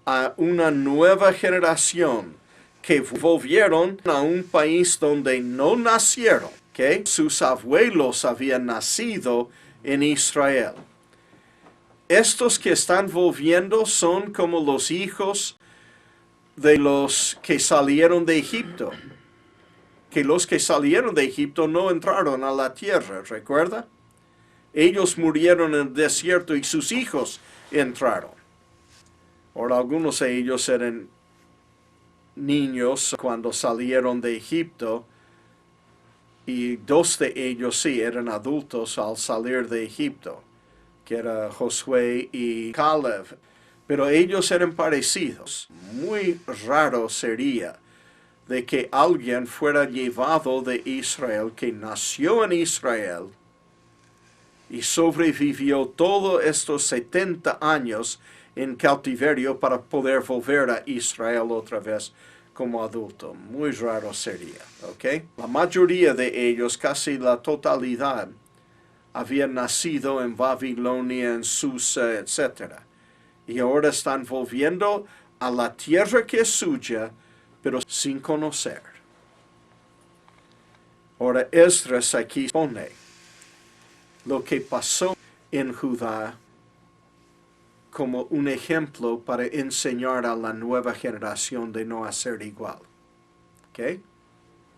a una nueva generación que volvieron a un país donde no nacieron, que sus abuelos habían nacido en Israel. Estos que están volviendo son como los hijos de los que salieron de Egipto, que los que salieron de Egipto no entraron a la tierra, ¿recuerda? Ellos murieron en el desierto y sus hijos entraron. Ahora, algunos de ellos eran niños cuando salieron de Egipto y dos de ellos sí eran adultos al salir de Egipto, que era Josué y Caleb. Pero ellos eran parecidos. Muy raro sería de que alguien fuera llevado de Israel, que nació en Israel y sobrevivió todos estos 70 años en cautiverio para poder volver a Israel otra vez como adulto. Muy raro sería, ¿ok? La mayoría de ellos, casi la totalidad, habían nacido en Babilonia, en Susa, etc. Y ahora están volviendo a la tierra que es suya, pero sin conocer. Ahora Esdras aquí pone lo que pasó en Judá como un ejemplo para enseñar a la nueva generación de no hacer igual. ¿Ok?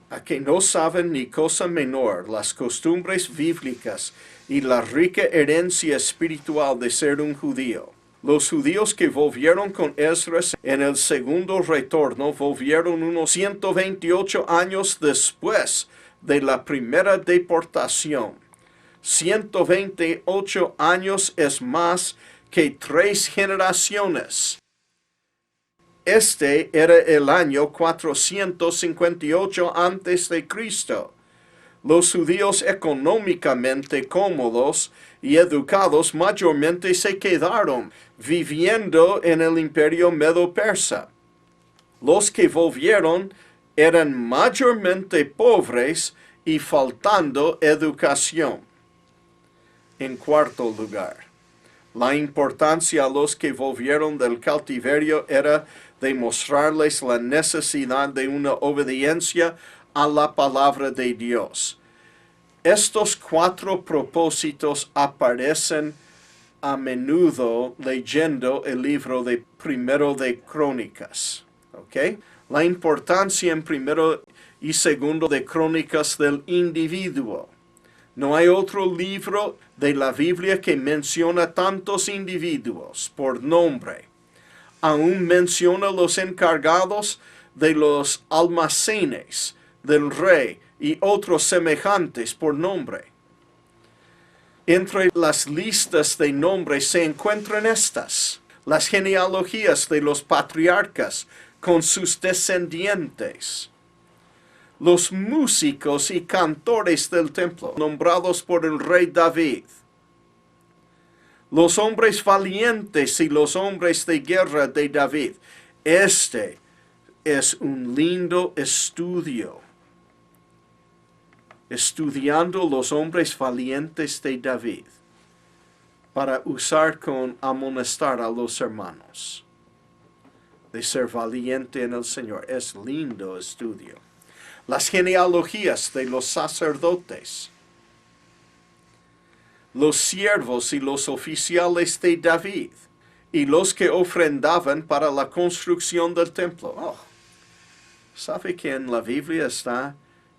A que no saben ni cosa menor las costumbres bíblicas y la rica herencia espiritual de ser un judío. Los judíos que volvieron con Esdras en el segundo retorno volvieron unos 128 años después de la primera deportación. 128 años es más que 3 generaciones. Este era el año 458 antes de Cristo. Los judíos económicamente cómodos y educados mayormente se quedaron viviendo en el imperio medo-persa. Los que volvieron eran mayormente pobres y faltando educación. En cuarto lugar, la importancia a los que volvieron del cautiverio era demostrarles la necesidad de una obediencia a la palabra de Dios. Estos 4 propósitos aparecen a menudo leyendo el libro de Primero de Crónicas. ¿Ok? La importancia en Primero y Segundo de Crónicas del individuo. No hay otro libro de la Biblia que menciona tantos individuos por nombre. Aún menciona los encargados de los almacenes del rey y otros semejantes por nombre. Entre las listas de nombres se encuentran estas: las genealogías de los patriarcas con sus descendientes, los músicos y cantores del templo nombrados por el rey David, los hombres valientes y los hombres de guerra de David. Este es un lindo estudio. Estudiando los hombres valientes de David para usar con amonestar a los hermanos. de ser valiente en el Señor. Es lindo estudio. Las genealogías de los sacerdotes, los siervos y los oficiales de David, y los que ofrendaban para la construcción del templo. Oh, ¿sabe que en la Biblia está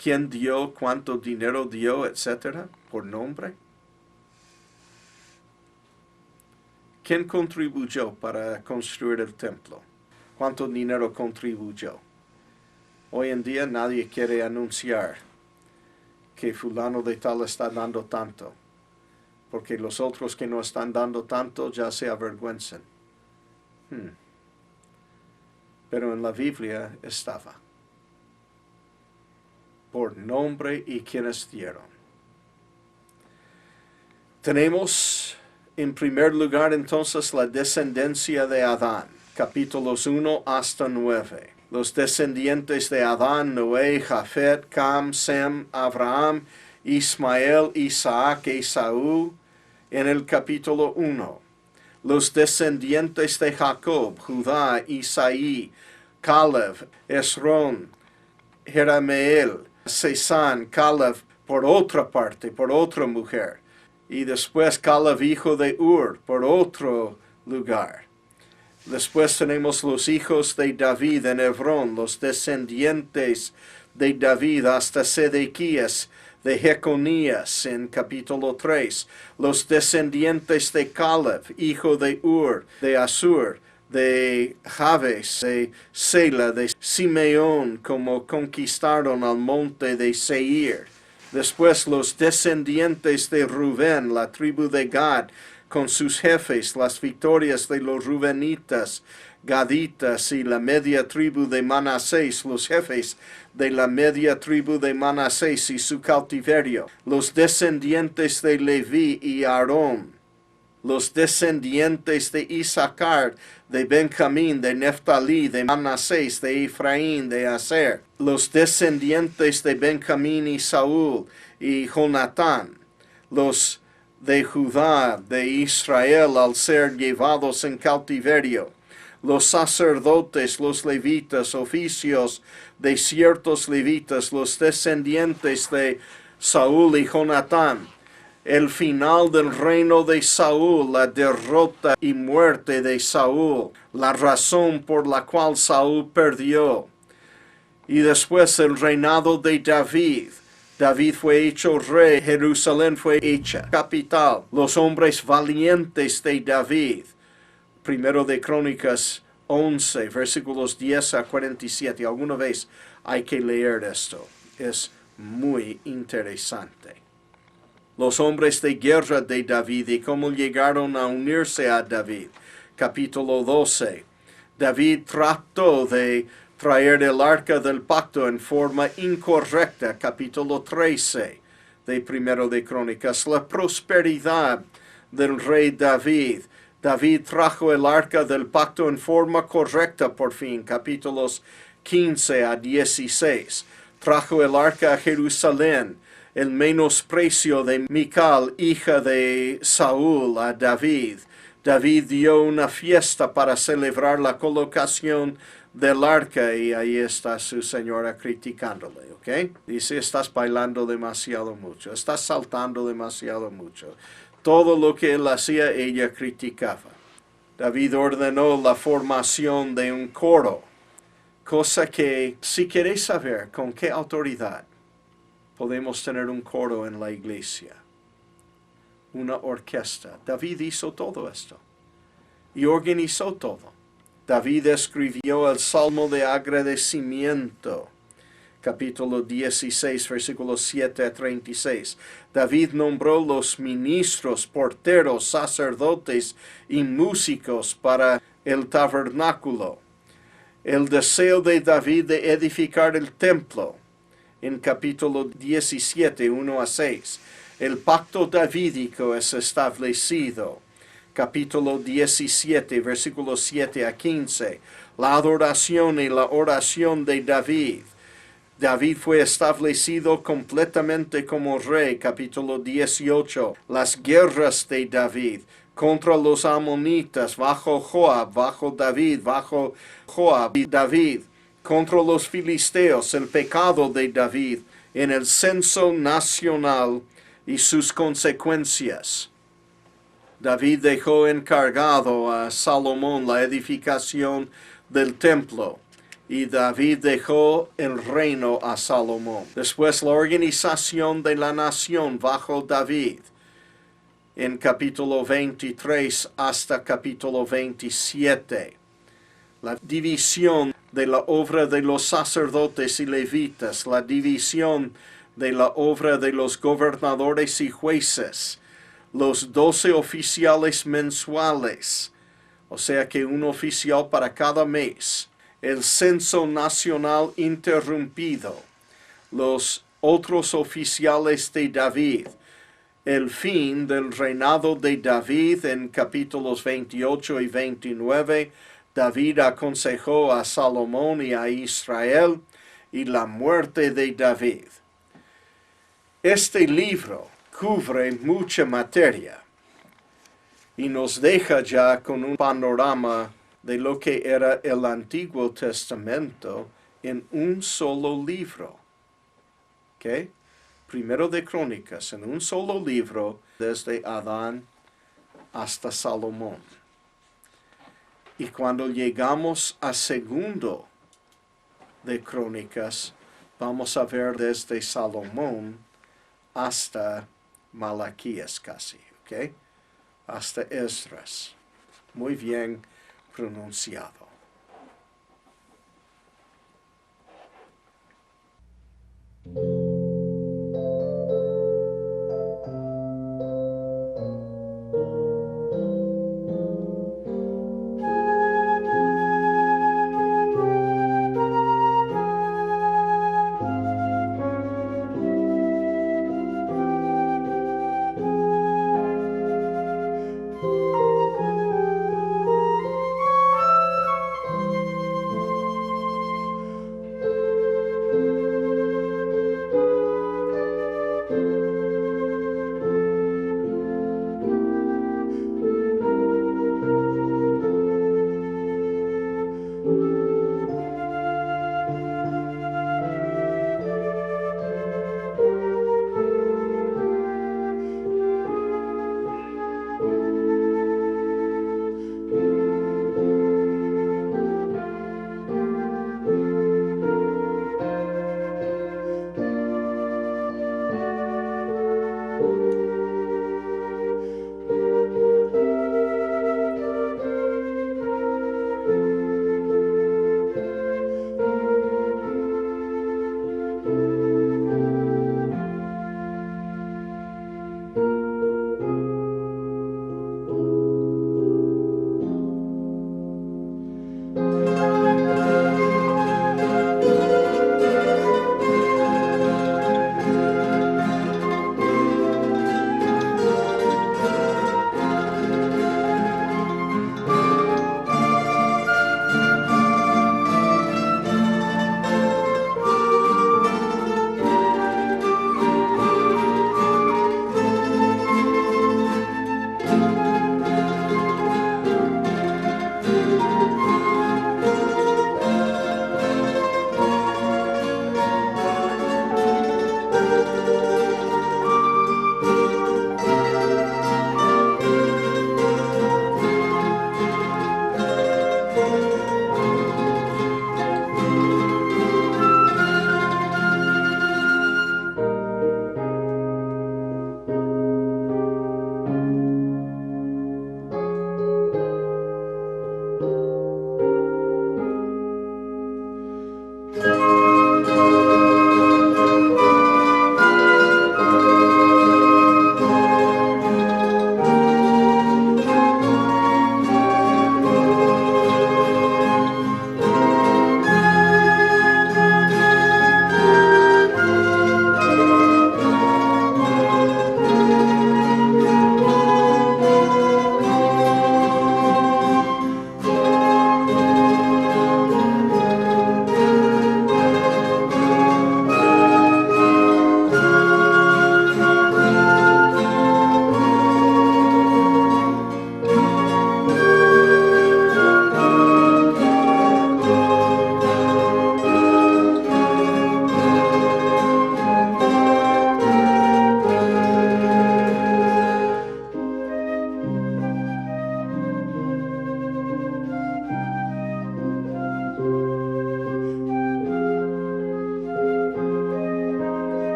quién dio, cuánto dinero dio, etcétera, por nombre? ¿Quién contribuyó para construir el templo? ¿Cuánto dinero contribuyó? Hoy en día nadie quiere anunciar que fulano de tal está dando tanto, porque los otros que no están dando tanto ya se avergüenzan. Pero en la Biblia estaba, por nombre y quienes dieron. Tenemos en primer lugar entonces la descendencia de Adán, capítulos 1 hasta 9. Los descendientes de Adán, Noé, Jafet, Cam, Sem, Abraham, Ismael, Isaac, Esaú, en el capítulo 1. Los descendientes de Jacob, Judá, Isaí, Caleb, Esrón, Jerameel, Sesán, Caleb, por otra parte, por otra mujer. Y después Caleb, hijo de Ur, por otro lugar. Después tenemos los hijos de David en Hebrón, los descendientes de David hasta Sedequías, de Jeconías en capítulo 3, los descendientes de Caleb, hijo de Ur, de Asur, de Jabes, de Sela, de Simeón, como conquistaron al monte de Seir. Después los descendientes de Rubén, la tribu de Gad, con sus jefes, las victorias de los Rubenitas, Gaditas y la media tribu de Manasés, los jefes de la media tribu de Manasés y su cautiverio, los descendientes de Leví y Aarón, los descendientes de Isaacar, de Benjamín, de Neftalí, de Manasés, de Efraín, de Aser, los descendientes de Benjamín y Saúl y Jonatán, los de Judá, de Israel, al ser llevados en cautiverio, los sacerdotes, los levitas, oficios de ciertos levitas, los descendientes de Saúl y Jonatán, el final del reino de Saúl, la derrota y muerte de Saúl, la razón por la cual Saúl perdió, y después el reinado de David. David fue hecho rey, Jerusalén fue hecha capital, los hombres valientes de David. Primero de Crónicas 11, versículos 10 a 47. Alguna vez hay que leer esto. Es muy interesante. Los hombres de guerra de David y cómo llegaron a unirse a David. Capítulo 12. David trató de traer el arca del pacto en forma incorrecta. Capítulo 13 de Primero de Crónicas. La prosperidad del rey David. David trajo el arca del pacto en forma correcta por fin. Capítulos 15 a 16. Trajo el arca a Jerusalén. El menosprecio de Mical, hija de Saúl, a David. David dio una fiesta para celebrar la colocación del arca y ahí está su señora criticándole, ¿ok? Dice, estás bailando demasiado mucho, estás saltando demasiado mucho. Todo lo que él hacía, ella criticaba. David ordenó la formación de un coro, cosa que, si queréis saber con qué autoridad podemos tener un coro en la iglesia, una orquesta. David hizo todo esto y organizó todo. David escribió el Salmo de agradecimiento, capítulo 16, versículos 7 a 36. David nombró los ministros, porteros, sacerdotes y músicos para el tabernáculo. El deseo de David de edificar el templo, en capítulo 17, 1 a 6. El pacto davídico es establecido. Capítulo 17, versículos 7 a 15. La adoración y la oración de David. David fue establecido completamente como rey. Capítulo 18. Las guerras de David. contra los amonitas, bajo Joab, bajo David, bajo Joab y David, contra los filisteos, el pecado de David en el censo nacional y sus consecuencias. David dejó encargado a Salomón la edificación del templo, y David dejó el reino a Salomón. Después la organización de la nación bajo David, en capítulo 23 hasta capítulo 27. La división de la obra de los sacerdotes y levitas, la división de la obra de los gobernadores y jueces, los 12 oficiales mensuales, o sea que un oficial para cada mes, el censo nacional interrumpido, los otros oficiales de David, el fin del reinado de David en capítulos 28 y 29, David aconsejó a Salomón y a Israel, y la muerte de David. Este libro cubre mucha materia y nos deja ya con un panorama de lo que era el Antiguo Testamento en un solo libro. ¿Ok? Primero de Crónicas, en un solo libro, desde Adán hasta Salomón. Y cuando llegamos a segundo de Crónicas, vamos a ver desde Salomón hasta Malaquías casi, ¿ok? Hasta Esdras. Muy bien pronunciado.